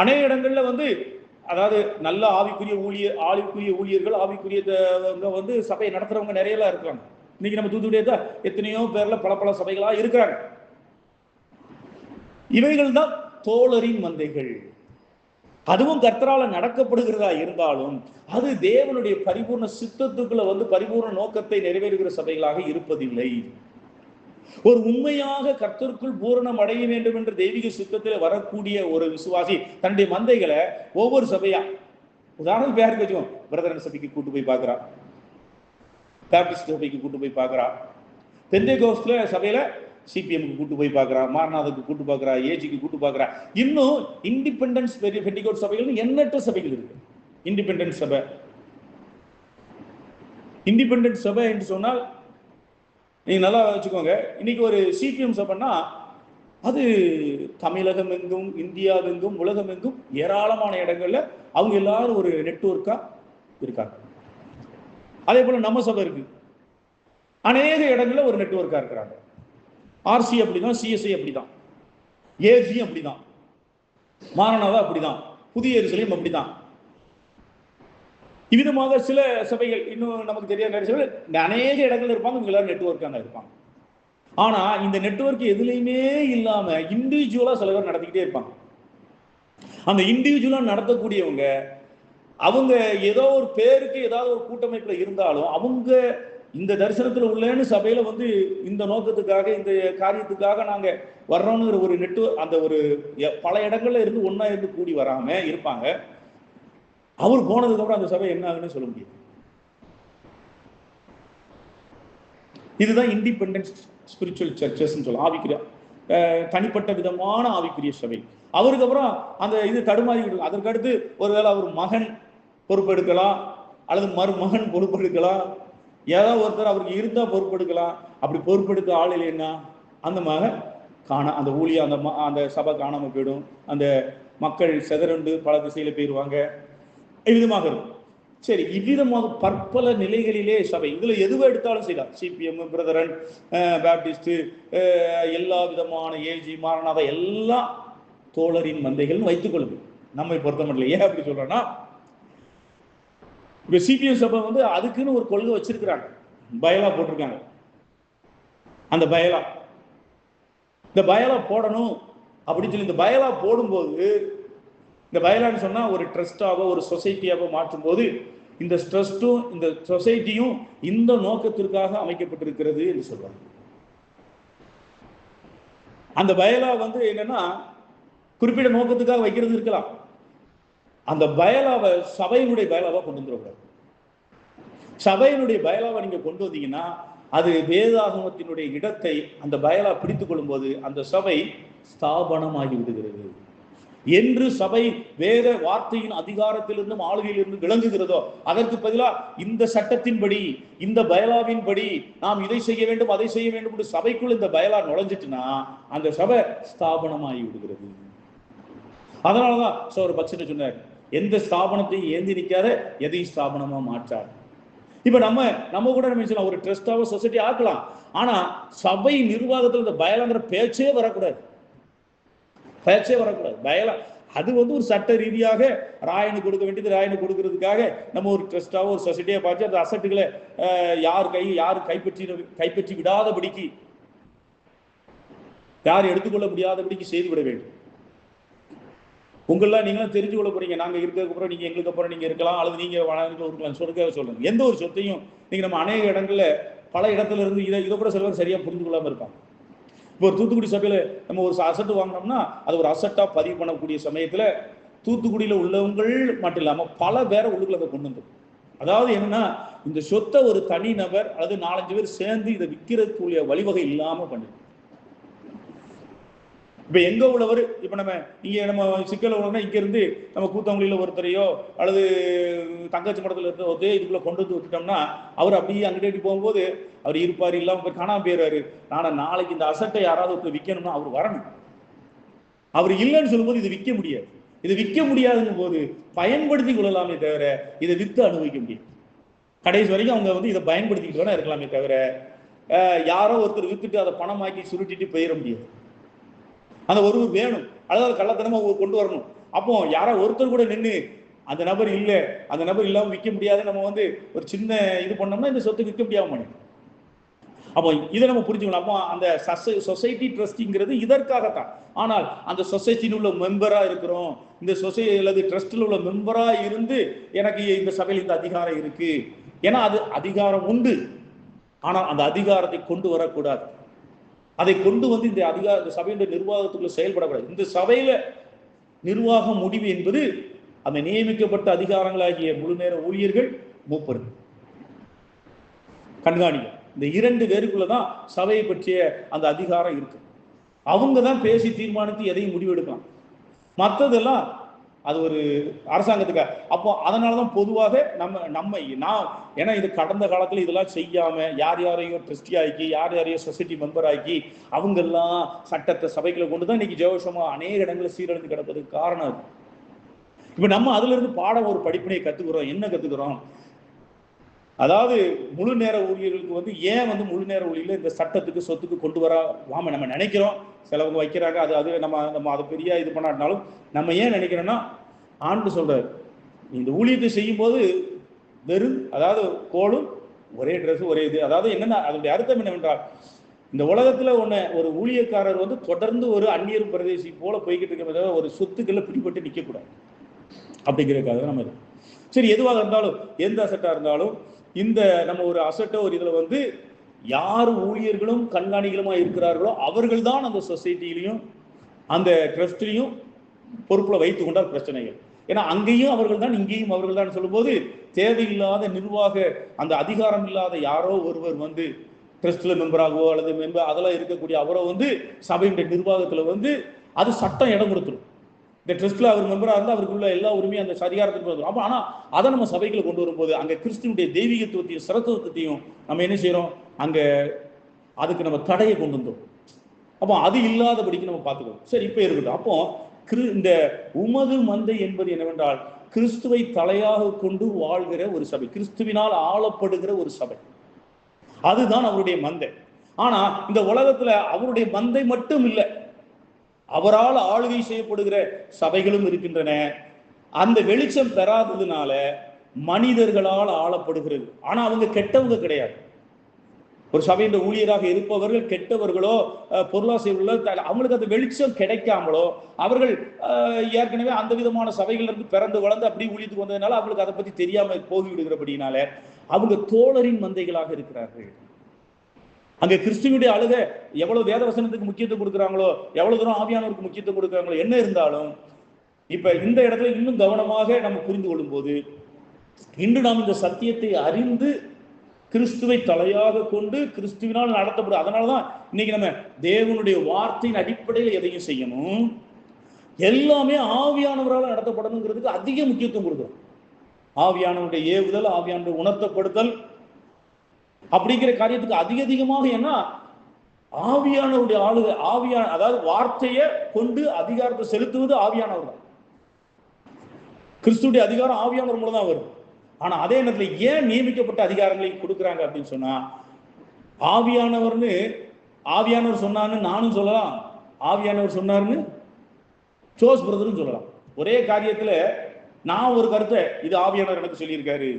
அநேக இடங்கள்ல அதாவது நல்ல ஆவிக்குரிய ஊழியர்கள், ஆவிக்குரிய சபையை நடத்துறவங்க நிறைய எல்லாம் இருக்காங்க. இன்னைக்கு நம்ம தூத்துக்குடியே எத்தனையோ பேர்ல பல சபைகளா இருக்கிறாங்க. இவைகள் தான் தோழரின் மந்தைகள். அதுவும் கர்த்தரால நடக்கப்படுகிறதா இருந்தாலும் அது தேவனுடைய பரிபூர்ண சித்தத்துக்குள்ள பரிபூர்ண நோக்கத்தை நிறைவேறுகிற சபைகளாக இருப்பதில்லை. ஒரு உண்மையாக கர்த்தருக்குள் பூரணம் அடைய வேண்டும் என்ற தெய்வீக சித்தத்தில் வரக்கூடிய ஒரு விசுவாசி தன்னுடைய மந்தைகளை ஒவ்வொரு சபையா, உதாரணம் பேருக்கு வச்சுக்கோம், பிரதரன் சபைக்கு கூட்டு போய் பார்க்கிறா, பேப்டிஸ்ட் சபைக்கு கூட்டு போய் பார்க்கிறா, பெந்தேகோஸ்ட்ல சபையில சிபிஎம்க்கு கூட்டு போய் பார்க்கிறா, மாரநாதக்கு கூட்டு பார்க்கிறா, ஏஜிக்கு கூட்டு பார்க்கிறா. இன்னும் இண்டிபெண்டன்ஸ் பெண்டிகோஸ்ட் சபைகள் எண்ணற்ற சபைகள் இருக்கு. இண்டிபெண்டன்ஸ் சபை, இண்டிபெண்டன்ஸ் சபை என்று சொன்னால் நீங்க நல்லா வச்சுக்கோங்க. இன்னைக்கு ஒரு சிபிஎம் சபைன்னா அது தமிழகம் எங்கும், இந்தியாவெங்கும், உலகம் எங்கும் ஏராளமான இடங்கள்ல அவங்க எல்லாரும் ஒரு நெட்வொர்க்கா இருக்காங்க. அதே போல நம்ம சபை இருக்கு, அநேக இடங்கள்ல ஒரு நெட்வொர்க்கா இருக்கிறாங்க. ஆர்சி அப்படிதான், சிஎஸ்ஐ அப்படிதான், ஏஜி அப்படிதான், மாரநாதா அப்படிதான், புதிய எருசலேம் அப்படிதான். இவ்விதமாக சில சபைகள் இன்னும் நமக்கு தெரியாத நிறைய சபைகள் அநேக இடங்கள் இருப்பாங்க, இவங்க எல்லாரும் நெட்வொர்க்காக இருப்பாங்க. ஆனா இந்த நெட்வொர்க் எதுலையுமே இல்லாம இண்டிவிஜுவலா சில பேர் நடத்திக்கிட்டே இருப்பாங்க. அந்த இண்டிவிஜுவலா நடத்தக்கூடியவங்க அவங்க ஏதோ ஒரு பேருக்கு ஏதாவது ஒரு கூட்டமைப்புல இருந்தாலும் அவங்க இந்த தரிசனத்துல உள்ளேன்னு சபையில இந்த நோக்கத்துக்காக, இந்த காரியத்துக்காக நாங்க வர்றோம்னு ஒரு நெட்வொர்க், அந்த ஒரு பல இடங்கள்ல இருந்து ஒன்னா இருந்து கூடி வராம இருப்பாங்க. அவர் போனதுக்கு அப்புறம் அந்த சபை என்ன ஆகுன்னு சொல்ல முடியாது. இதுதான் இண்டிபெண்டன்ட் ஸ்பிரிச்சுவல் சர்ச்சஸ் சொல்லலாம். ஆவிக்குரிய தனிப்பட்ட விதமான ஆவிக்குரிய சபை. அவருக்கு அப்புறம் அந்த இது தடுமாறி, அதற்கு அடுத்து ஒருவேளை அவர் மகன் பொறுப்பெடுக்கலாம், அல்லது மருமகன் பொறுப்பெடுக்கலாம், ஏதாவது ஒருத்தர் அவருக்கு இருந்தா பொறுப்பெடுக்கலாம். அப்படி பொறுப்பெடுக்க ஆள் இல்லைன்னா அந்த மகன் அந்த ஊழிய அந்த சபை காணாம போயிடும். அந்த மக்கள் செதறண்டு பல திசையில போயிடுவாங்க. இவ்விதமாக இருக்கும். சரி, இவ்விதமாக பற்பல நிலைகளிலே சபை, இதுல எதுவும் எடுத்தாலும் செய்யலாம். சிபிஎம், பிரதரன், பேப்டிஸ்ட், எல்லா விதமான ஏஜி, மாரநாதா எல்லாம் தோழரின் மந்தைகள் வைத்துக் கொள்ளுது. நம்மை பொறுத்த மட்டும். ஏன் அப்படி சொல்றேன்னா, இப்ப சிபிஎம் சபை அதுக்குன்னு ஒரு கொள்கை வச்சிருக்கிறாங்க, பயலா போட்டிருக்காங்க. அந்த இந்த பயலா போடணும் அப்படின்னு சொல்லி இந்த பயலா போடும்போது, இந்த பயலான்னு சொன்னா ஒரு ட்ரஸ்டாவோ ஒரு சொசைட்டியாவோ மாற்றும் போது இந்த ட்ரஸ்டும் இந்த சொசைட்டியும் இந்த நோக்கத்திற்காக அமைக்கப்பட்டிருக்கிறது என்று சொல்றாங்க. அந்த பயலா என்னன்னா குறிப்பிட்ட நோக்கத்துக்காக வைக்கிறது இருக்கலாம். அந்த பயலாவை சபையினுடைய பயலாவா கொண்டு வந்துடக்கூடாது. சபையினுடைய பயலாவை நீங்க கொண்டு வந்தீங்கன்னா அது வேதாகமத்தினுடைய இடத்தை அந்த பயலா பிடித்துக் கொள்ளும் போது அந்த சபை ஸ்தாபனமாகி விடுகிறது. என்று சபை வேத வார்த்தையின் அதிகாரத்திலிருந்தும் ஆளுகையிலிருந்து விளங்குகிறதோ அதற்கு பதிலாக இந்த சட்டத்தின்படி, இந்த பயலாவின்படி நாம் இதை செய்ய வேண்டும் அதை செய்ய வேண்டும் என்று சபைக்குள் இந்த பயலா நுழைஞ்சிட்டுனா அந்த சபை ஸ்தாபனமாகி விடுகிறது. அதனாலதான் ஒரு பக்ஷன் சொன்னார், எந்த ஸ்தாபனத்தையும் ஏந்தி நிற்காத எதையும் ஸ்தாபனமா மாற்றார். இப்ப நம்ம கூட நம்ம ஒரு ட்ரஸ்டாவோ சொசைட்டி ஆக்கலாம். ஆனா சபை நிர்வாகத்தில் இந்த பயலாங்கிற பேச்சே வரக்கூடாது. பயலா அது ஒரு சட்ட ரீதியாக ராயனு கொடுக்க வேண்டியது ராயனு கொடுக்கறதுக்காக நம்ம ஒரு ட்ரஸ்டாவோ ஒரு சொசைட்டியா பார்த்து அந்த அசட்டுகளை யார் கைப்பற்றி விடாதபடிக்கு, யார் எடுத்துக்கொள்ள முடியாதபடிக்கு செய்துவிட வேண்டும். உங்களெல்லாம் நீங்களும் தெரிஞ்சு கொள்ள போறீங்க, நாங்க இருக்கிறதுக்கு அப்புறம் நீங்க எங்களுக்கு அப்புறம் நீங்க இருக்கலாம், அல்லது நீங்க இருக்கலாம் சொல்லுங்க. எந்த ஒரு சொத்தையும் நீங்க நம்ம அநேக இடங்கள்ல பல இடத்துல இருந்து இதை கூட சில பேர் சரியா புரிந்து கொள்ளாம இருப்பாங்க. இப்போ ஒரு தூத்துக்குடி சபையில நம்ம ஒரு அசட்டு வாங்கினோம்னா அது ஒரு அசட்டா பதிவு பண்ணக்கூடிய சமயத்துல தூத்துக்குடியில உள்ளவங்கள் மட்டும் இல்லாம பல பேரை உள்ளுக்குள்ள அதை கொண்டு வந்துடும். அதாவது என்னன்னா, இந்த சொத்தை ஒரு தனி நபர் அல்லது 4-5 பேர் சேர்ந்து இதை விற்கிறதுக்குரிய வழிவகை இல்லாம பண்ணு. இப்ப எங்க உள்ளவர், இப்ப நம்ம சிக்கல் உள்ளவர்னா இங்க இருந்து நம்ம கூத்தங்குழியில ஒருத்தரையோ அல்லது தங்கச்சி மடத்துல இருந்த ஒருத்தரையோ இதுக்குள்ள கொண்டு வந்து விட்டுட்டோம்னா அவர் அப்படியே அங்கிட்டு போகும்போது அவர் இருப்பாரு, இல்லாம போய் காணாம போயிடுறாரு. நாளைக்கு இந்த அசட்டை யாராவது ஒருத்தர் விற்கணும்னா அவர் வரணும். அவர் இல்லைன்னு சொல்லும்போது இது விற்க முடியாது. இது விற்க முடியாதுங்கும் போது பயன்படுத்தி கொள்ளலாமே தவிர இதை வித்து அனுபவிக்க முடியும். கடைசி வரைக்கும் அவங்க இதை பயன்படுத்திக்கிட்டு வேணா இருக்கலாமே தவிர யாரோ ஒருத்தர் வித்துட்டு அதை பணமாக்கி சுருட்டிட்டு போயிட முடியாது. அந்த ஒருவர் வேணும், அதாவது கள்ளத்தனமா கொண்டு வரணும். அப்போ யாரோ ஒருத்தர் கூட நின்று அந்த நபர் இல்லை, அந்த நபர் இல்லாமல் விற்க முடியாது, நம்ம ஒரு சின்ன இது பண்ணோம்னா இந்த சொத்து விற்க முடியாம. அப்போ இதை நம்ம புரிஞ்சுக்கணும். அப்போ அந்த சொசைட்டி ட்ரஸ்டிங்கிறது இதற்காகத்தான். ஆனால் அந்த சொசைட்டியில் உள்ள மெம்பரா இருக்கிறோம், இந்த சொசைட்டி அல்லது ட்ரஸ்டில் உள்ள மெம்பரா இருந்து எனக்கு இந்த சபையில் இந்த அதிகாரம் இருக்கு, ஏன்னா அது அதிகாரம் உண்டு. ஆனால் அந்த அதிகாரத்தை கொண்டு வரக்கூடாது. அதை கொண்டு இந்த சபையுடைய நிர்வாகத்துக்குள்ள செயல்படக்கூடாது. இந்த சபையில நிர்வாக முடிவு என்பது அந்த நியமிக்கப்பட்ட அதிகாரங்களாகிய முழு நேர ஊழியர்கள், மூப்பர்கள், கண்காணிகள், இந்த 2 பேருக்குள்ளதான் சபையை பற்றிய அந்த அதிகாரம் இருக்கு. அவங்க தான் பேசி தீர்மானித்து எதையும் முடிவெடுக்கலாம். மற்றதெல்லாம் அது ஒரு அரசாங்கத்துக்காக. அப்போ அதனாலதான் பொதுவாக ஏன்னா இது கடந்த காலத்துல இதெல்லாம் செய்யாம யார் யாரையும் ட்ரஸ்டி ஆக்கி யார் யாரையும் சொசைட்டி மெம்பர் ஆக்கி அவங்க எல்லாம் சட்டத்தை சபைகளை கொண்டுதான் இன்னைக்கு ஜெயசமா அநேக இடங்களில் சீரழிந்து கிடப்பதுக்கு காரணம் அது. இப்ப நம்ம அதுல இருந்து பாடம் ஒரு படிப்பினை கத்துக்கிறோம். என்ன கத்துக்கிறோம்? அதாவது முழு நேர ஊழியர்களுக்கு ஏன் முழு நேர ஊழியர்கள் இந்த சட்டத்துக்கு சொத்துக்கு கொண்டு வராம நம்ம நினைக்கிறோம். சிலவங்க வைக்கிறாங்க, அது நம்ம அதை பெரிய இது பண்ணாட்டினாலும் நம்ம ஏன் நினைக்கிறோம்னா, ஆண்டு சொல்றாரு இந்த ஊழியத்தை செய்யும் போது அதாவது கோலும் ஒரே ட்ரெஸ் ஒரே இது. அதாவது என்னன்னா அதனுடைய அர்த்தம் என்னவென்றால், இந்த உலகத்துல ஒரு ஊழியக்காரர் தொடர்ந்து ஒரு அந்நியர் பிரதேசி போல போய்கிட்டு இருக்க ஒரு சொத்துக்களை பிடிபட்டு நிக்க கூடாது அப்படிங்கிறதுக்காக நம்ம சரி எதுவாக இருந்தாலும் எந்த அசட்டா இருந்தாலும் இந்த நம்ம ஒரு அசட்டை ஒரு இதுல யார் ஊழியர்களும் கண்காணிகளுமா இருக்கிறார்களோ அவர்கள் தான் அந்த சொசைட்டிலையும் அந்த ட்ரஸ்ட்லையும் பொறுப்புல வைத்துக் கொண்டால் பிரச்சனைகள். ஏன்னா அங்கேயும் அவர்கள் தான் இங்கேயும் அவர்கள் தான் சொல்லும்போது தேவையில்லாத நிர்வாக அந்த அதிகாரம் இல்லாத யாரோ ஒருவர் ட்ரஸ்ட்ல மெம்பராகவோ அல்லது அதெல்லாம் இருக்கக்கூடிய அவரோ சபையுடைய நிர்வாகத்துல அது சட்டம் இடம் கொடுத்துரும். இந்த ட்ரஸ்ட்ல அவர் மெம்பரா இருந்தால் அவருக்குள்ள எல்லா உரிமையும் அந்த அதிகாரத்துக்கு வரும். அப்போ ஆனால் அதை நம்ம சபைகளை கொண்டு வரும்போது அங்கே கிறிஸ்துவனுடைய தெய்வீகத்துவத்தையும் சிரத்துவத்தையும் நம்ம என்ன செய்யறோம், அங்கே அதுக்கு நம்ம தடையை கொண்டு வந்தோம். அப்போ அது இல்லாதபடிக்கு நம்ம பார்த்துக்கணும். சரி, இப்போ இருக்கட்டும். அப்போ இந்த உமது மந்தை என்பது என்னவென்றால் கிறிஸ்துவை தலையாக கொண்டு வாழ்கிற ஒரு சபை, கிறிஸ்துவினால் ஆளப்படுகிற ஒரு சபை, அதுதான் அவருடைய மந்தை. ஆனா இந்த உலகத்துல அவருடைய மந்தை மட்டும் இல்லை, அவரால் ஆளுகை செய்யப்படுகிற சபைகளும் இருக்கின்றன. அந்த வெளிச்சம் பெறாததுனால மனிதர்களால் ஆளப்படுகிறது. ஆனா அவங்க கெட்டவங்க கிடையாது. ஒரு சபையின் ஊழியராக இருப்பவர்கள் கெட்டவர்களோ பொருளாசை உள்ள அவங்களுக்கு அந்த வெளிச்சம் கிடைக்காமலோ அவர்கள் ஏற்கனவே அந்த விதமான சபைகள் இருந்து பிறந்து வளர்ந்து அப்படி ஊழியத்துக்கு வந்ததுனால அவங்களுக்கு அதை பத்தி தெரியாம போகிவிடுகிறபடினால அவங்க தோழரின் மந்தைகளாக இருக்கிறார்கள். அங்க கிறிஸ்துவனுடைய அழுக எவ்வளவு வேத வசனத்துக்கு முக்கியத்துவம் கொடுக்குறாங்களோ, எவ்வளவு தூரம் ஆவியானவருக்கு முக்கியத்துவம் கொடுக்குறாங்களோ, என்ன இருந்தாலும் இப்ப இந்த இடத்துல இன்னும் கவனமாக நம்ம புரிந்து கொள்ளும் போது இன்று நாம் இந்த சத்தியத்தை அறிந்து கிறிஸ்துவை தலையாக கொண்டு கிறிஸ்துவினால் நடத்தப்படும். அதனாலதான் இன்னைக்கு நம்ம தேவனுடைய வார்த்தையின் அடிப்படையில் எதையும் செய்யணும், எல்லாமே ஆவியானவரால் நடத்தப்படணுங்கிறதுக்கு அதிக முக்கியத்துவம் கொடுக்குறோம். ஆவியானவருடைய ஏவுதல், ஆவியானவருடைய உணர்த்தப்படுதல் அப்படிங்கிற காரியத்துக்கு அதிகமாக என்ன ஆவியானவருடைய ஆளுகை, அதாவது வார்த்தையை கொண்டு அதிகாரத்தை செலுத்துவது ஆவியானவர் தான். கிறிஸ்துடைய அதிகாரம் ஆவியானவர் மூலம் தான் வரும். ஆனா அதே நேரத்தில் ஏன் நியமிக்கப்பட்ட அதிகாரங்களை கொடுக்குறாங்க அப்படின்னு சொன்னா, ஆவியானவர் சொன்னான்னு நானும் சொல்லலாம், ஆவியானவர் சொன்னாருன்னு ஜோஸ் பிரதரும் சொல்லலாம். ஒரே காரியத்துல நான் ஒரு கருத்தை இது ஆவியானவர் எனக்கு சொல்லியிருக்காரு,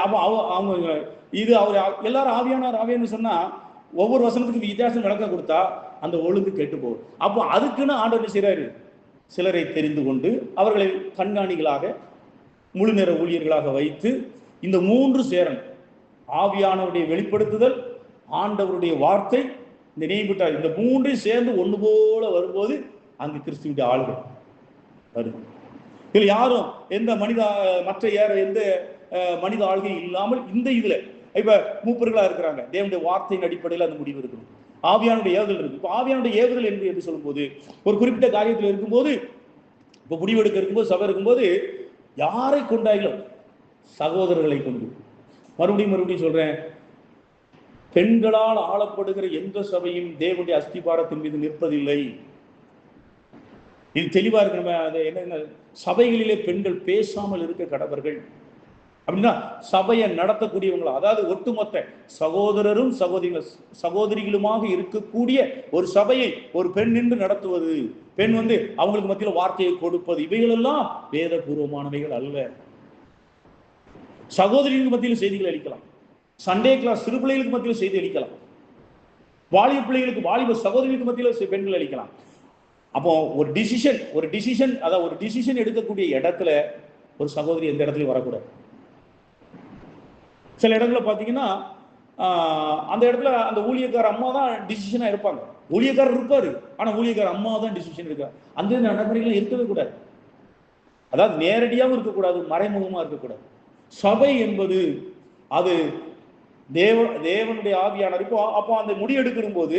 அப்போ அவங்க இது அவர் எல்லாரும் ஆவியானவர் சொன்னா ஒவ்வொரு வசனத்துக்கு வித்தியாசம் விளக்க கொடுத்தா அந்த ஒழுங்கு கெட்டு போகும். அப்போ அதுக்குன்னு ஆண்டவர் செய்றாரு, சிலரை தெரிந்து கொண்டு அவர்களை கண்காணிகளாக முழு நேர ஊழியர்களாக வைத்து இந்த 3 சேரன், ஆவியானவருடைய வெளிப்படுத்துதல், ஆண்டவருடைய வார்த்தை, இந்த நியமிட்டார், இந்த 3 சேர்ந்து ஒன்று போல வரும்போது அங்கு கிறிஸ்துவின் ஆளுகை வருது. இதில் யாரும் எந்த எந்த மனித ஆளுகை இல்லாமல் இந்த இதுல இப்ப மூப்பர்களா இருக்கிறாங்க, தேவனுடைய வார்த்தையின் அடிப்படையில் அந்த முடிவு இருக்கணும். ஆவியானுடைய ஏவுதல் இருக்கு. இப்போ ஆவியானுடைய ஏவுதல் என்று சொல்லும்போது ஒரு குறிப்பிட்ட காரியத்தில் இருக்கும்போது, இப்போ முடிவெடுக்க இருக்கும்போது, சபை இருக்கும்போது யாரை கொண்டாயிலும் சகோதரர்களை கொண்டு. மறுபடியும் சொல்றேன், பெண்களால் ஆளப்படுகிற எந்த சபையும் தேவனுடைய அஸ்திபாரத்தின் மீது நிற்பதில்லை. இது தெளிவா இருக்கு. நம்ம என்ன, சபைகளிலே பெண்கள் பேசாமல் இருக்க கடவர்கள் அப்படின்னா சபையை நடத்தக்கூடியவங்களா, அதாவது ஒட்டுமொத்த சகோதரரும் சகோதரிகளுமாக இருக்கக்கூடிய ஒரு சபையை ஒரு பெண் நின்று நடத்துவது, பெண் அவங்களுக்கு மத்தியில் வார்த்தையை கொடுப்பது, இவைகள் எல்லாம் வேதபூர்வமானவைகள் அல்ல. சகோதரிகளுக்கு மத்தியில் செய்திகள் அளிக்கலாம், சண்டே கிளாஸ் சிறு பிள்ளைகளுக்கு மத்தியில் செய்தி அளிக்கலாம், வாலிப பிள்ளைகளுக்கு வாலிப சகோதரிகளுக்கு மத்தியில் பெண்கள் அளிக்கலாம். அப்போ ஒரு டிசிஷன் அதாவது ஒரு டிசிஷன் எடுக்கக்கூடிய இடத்துல ஒரு சகோதரி எந்த இடத்துலையும் வரக்கூடாது. சில இடத்துல பார்த்தீங்கன்னா அந்த இடத்துல அந்த ஊழியக்கார அம்மா தான் டிசிஷனாக இருப்பாங்க. ஊழியக்காரர் இருப்பாரு, ஆனால் ஊழியக்கார அம்மா தான் டிசிஷன் இருக்காரு. அந்த நடைமுறைகள் இருக்கவே கூடாது. அதாவது நேரடியாகவும் இருக்கக்கூடாது, மறைமுகமாக இருக்கக்கூடாது. சபை என்பது அது தேவனுடைய ஆவியானவர். அப்போ அந்த முடிவெடுக்கும் போது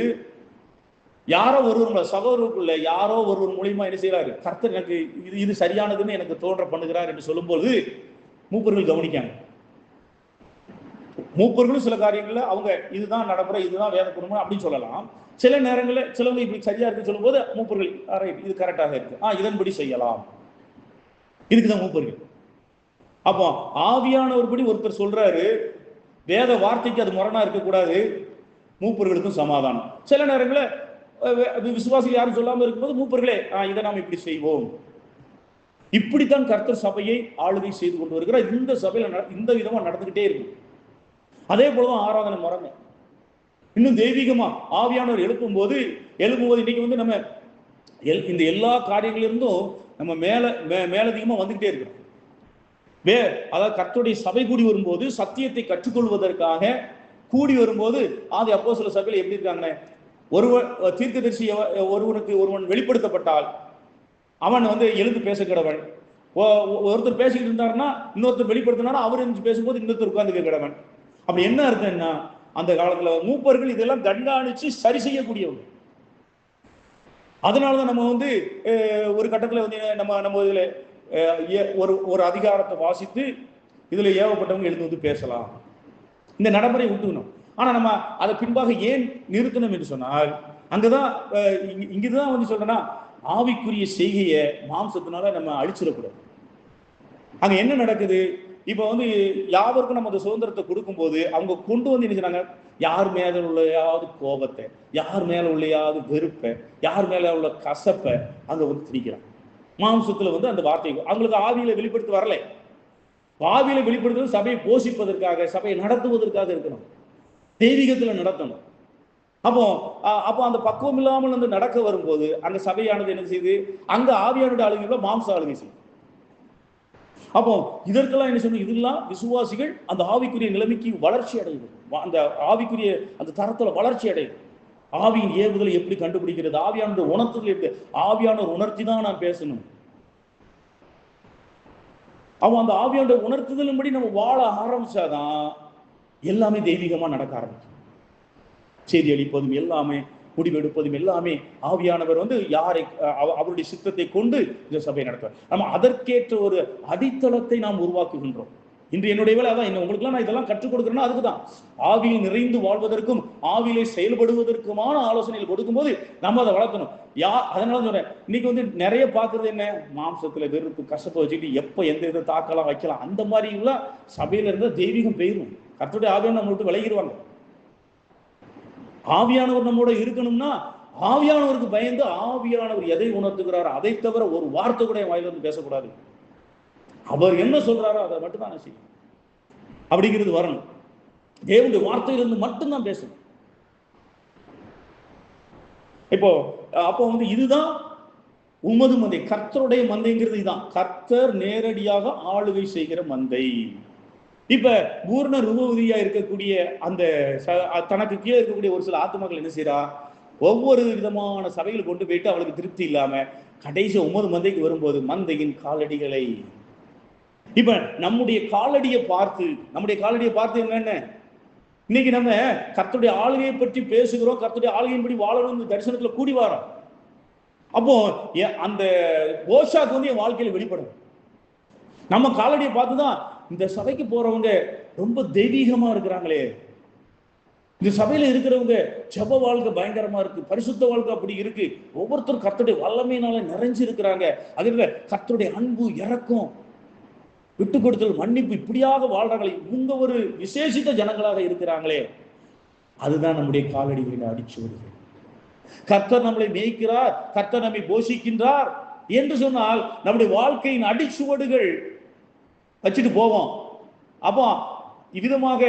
யாரோ ஒருவர் சகோதரருக்குள்ள யாரோ ஒருவர் மூலியமா என்ன செய்யறாரு, கர்த்தர் எனக்கு இது சரியானதுன்னு எனக்கு தோன்ற பண்ணுகிறார் என்று சொல்லும்போது மூப்பர்கள் கவனிக்காங்க. மூப்பர்களும் சில காரியங்கள்ல அவங்க இதுதான் நடைமுறை, இதுதான் வேத குடும்பம் அப்படின்னு சொல்லலாம். சில நேரங்களில் சிலவங்க இப்படி சரியா இருக்குன்னு சொல்லும் போது மூப்பர்கள் இது கரெக்டாக இருக்கு, இதன்படி செய்யலாம், இதுக்குதான் மூப்பர்கள். அப்போ ஆவியானவர்படி ஒருத்தர் சொல்றாரு, வேத வார்த்தைக்கு அது முரணா இருக்கக்கூடாது, மூப்பர்களுக்கும் சமாதானம். சில நேரங்களில் விசுவாசிகள் யாரும் சொல்லாமல் இருக்கும்போது மூப்பர்களே இதை நாம் இப்படி செய்வோம். இப்படித்தான் கர்த்தர் சபையை ஆளுகை செய்து கொண்டு வருகிறார். இந்த சபையில இந்த விதமா நடந்துகிட்டே இருக்கு. அதே போலதான் ஆராதனை முறைமை இன்னும் தெய்வீகமா ஆவியானவர் எழுப்பும்போது இன்னைக்கு நம்ம இந்த எல்லா காரியங்களிலிருந்தும் நம்ம மேலதிகமா வந்துகிட்டே இருக்கிறோம். அதாவது கர்த்தருடைய சபை கூடி வரும்போது சத்தியத்தை கற்றுக்கொள்வதற்காக கூடி வரும்போது ஆதி அப்போஸ்தலர் சபையில எப்படி இருக்காங்க, தீர்க்கதரிசி ஒருவன் வெளிப்படுத்தப்பட்டால் அவன் எழுந்து பேச கிடவன். ஒருத்தர் பேசிக்கிட்டு இருந்தாருன்னா இன்னொருத்தர் வெளிப்படுத்தினா அவர் பேசும்போது இன்னொருத்தர் உட்கார்ந்து கிடவன். அப்படி என்ன அர்த்தம்னா அந்த காலத்துல மூப்பர்கள் இதெல்லாம் கண்காணிச்சு சரி செய்யக்கூடியவங்க. அதனாலதான் நம்ம ஒரு கட்டத்துல நம்ம இதுல ஒரு அதிகாரத்தை வாசித்து இதுல ஏவப்பட்டவங்க எழுந்து பேசலாம், இந்த நடைமுறை விட்டுக்கணும். ஆனா நம்ம அதை பின்பாக ஏன் நிறுத்தணும் என்று சொன்னால் அங்கதான் இங்கதான் சொல்றேன்னா ஆவிக்குரிய செய்கையை மாம்சத்தினால நம்ம அழிச்சிடக்கூடாது. அங்க என்ன நடக்குது, இப்ப யாவருக்கும் நம்ம அந்த சுதந்திரத்தை கொடுக்கும் போது அவங்க கொண்டு என்ன சொன்னாங்க, யார் மேல உள்ளயாவது கோபத்தை, யார் மேல உள்ளயாவது வெறுப்பை, யார் மேல உள்ள கசப்பை அங்க திணிக்கிறாங்க. மாம்சத்துல அந்த வார்த்தை அவங்களுக்கு ஆவியில வெளிப்படுத்தி வரல. ஆவியில வெளிப்படுத்துவது சபையை போஷிப்பதற்காக, சபையை நடத்துவதற்காக இருக்கணும், தெய்வீகத்துல நடத்தணும். அப்போ அந்த பக்குவம் இல்லாமல் நடக்க வரும்போது அந்த சபையானது என்ன செய்யுது, அங்க ஆவியானுடைய ஆளுகை மாம்ச ஆளுகை செய்யும். அப்போ இதற்கெல்லாம் என்ன சொல்லணும், இதெல்லாம் விசுவாசிகள் அந்த ஆவிக்குரிய நிலைமைக்கு வளர்ச்சி அடையுது, அந்த ஆவிக்குரிய அந்த தரத்துல வளர்ச்சி அடையுது. ஆவியின் ஏவுதலை எப்படி கண்டுபிடிக்கிறது, ஆவியானோட உணர்த்துதல் எப்படி, ஆவியானோர் உணர்த்தி தான் நான் பேசணும். அவன் அந்த ஆவியானோட உணர்த்துதலின்படி நம்ம வாழ ஆரம்பிச்சாதான் எல்லாமே தெய்வீகமா நடக்க ஆரம்பிக்கும். செய்தி அளிப்பதும் எல்லாமே, முடிவெடுப்பதும் எல்லாமே ஆவியானவர் யாரை அவருடைய சித்தத்தை கொண்டு இந்த சபையை நடத்துவார். நம்ம அதற்கேற்ற ஒரு அடித்தளத்தை நாம் உருவாக்குகின்றோம். இன்று என்னுடைய வேலை அதான், உங்களுக்குலாம் நான் இதெல்லாம் கற்றுக் கொடுக்குறேன்னா அதுக்குதான், ஆவியில் நிறைந்து வாழ்வதற்கும் ஆவியிலே செயல்படுவதற்குமான ஆலோசனைகள் கொடுக்கும்போது நம்ம அதை வளர்த்தணும். அதனால சொல்றேன், இன்னைக்கு நிறைய பார்க்கறது என்ன, மாம்சத்துல வெறுப்பு கசப்பை வச்சுக்கிட்டு எப்ப எந்த இதை தாக்கலாம் வைக்கலாம், அந்த மாதிரி எல்லாம் சபையில இருந்தா தெய்வீகம் பெயரும். கர்த்தருடைய ஆவியானவர் நம்ம விட்டு விலகிடுவாங்க. ஆவியானவர் நம்மோட இருக்கணும்னா ஆவியானவருக்கு பயந்து ஆவியானவர் எதை உணர்த்துகிறாரோ அதை தவிர ஒரு வார்த்தை கூட வாயிலிருந்து பேசக்கூடாது. அவர் என்ன சொல்றாரோ அதை மட்டும்தான் செய்யும். அப்படிங்கிறது வரணும். தேவனுடைய வார்த்தையிலிருந்து மட்டும்தான் பேசணும். அப்போ இதுதான் உமது மந்தை, கர்த்தருடைய மந்தைங்கிறது இதுதான். கர்த்தர் நேரடியாக ஆளுகை செய்கிற மந்தை. இப்ப பூர்ண ரூபவதியா இருக்கக்கூடிய அந்த தனக்கு கீழே இருக்கக்கூடிய ஒரு சில ஆத்மாக்கள் என்ன செய்யறா, ஒவ்வொரு விதமான சபைகள் கொண்டு போயிட்டு அவளுக்கு திருப்தி இல்லாம கடைசி உமது மந்தைக்கு வரும்போது மந்தையின் காலடிகளை, இப்ப நம்முடைய காலடியை பார்த்து என்னென்ன இன்னைக்கு நம்ம கர்த்தருடைய ஆளுகையை பற்றி பேசுகிறோம், கர்த்தருடைய ஆளுகையின்படி வாழணும் தரிசனத்துல கூடி வரோம். அப்போ அந்த போஷாக்கு வந்து என் வாழ்க்கையில வெளிப்படும். நம்ம காலடியை பார்த்துதான் இந்த சபைக்கு போறவங்க ரொம்ப தெய்வீகமா இருக்கிறாங்களே, இந்த சபையில இருக்கிறவங்க ஜெப வாழ்க்கை பயங்கரமா இருக்கு, பரிசுத்த வாழ்க்கை அப்படி இருக்கு, ஒவ்வொருத்தரும் கர்த்தருடைய வல்லமையினால நிறைஞ்சு இருக்கிறாங்க, அதுல கர்த்தருடைய அன்பு, இரக்கம், விட்டு கொடுத்தல், மன்னிப்பு இப்படியாக வாழ்றாங்களே, இவங்க ஒரு விசேஷித்த ஜனங்களாக இருக்கிறாங்களே, அதுதான் நம்முடைய காலடிகளின் அடிச்சுவடுகள். கர்த்தர் நம்மளை மேய்க்கிறார், கர்த்தர் நம்மை போஷிக்கின்றார் என்று சொன்னால் நம்முடைய வாழ்க்கையின் அடிச்சுவடுகள் வச்சுட்டு போவோம். அப்போ இவ்விதமாக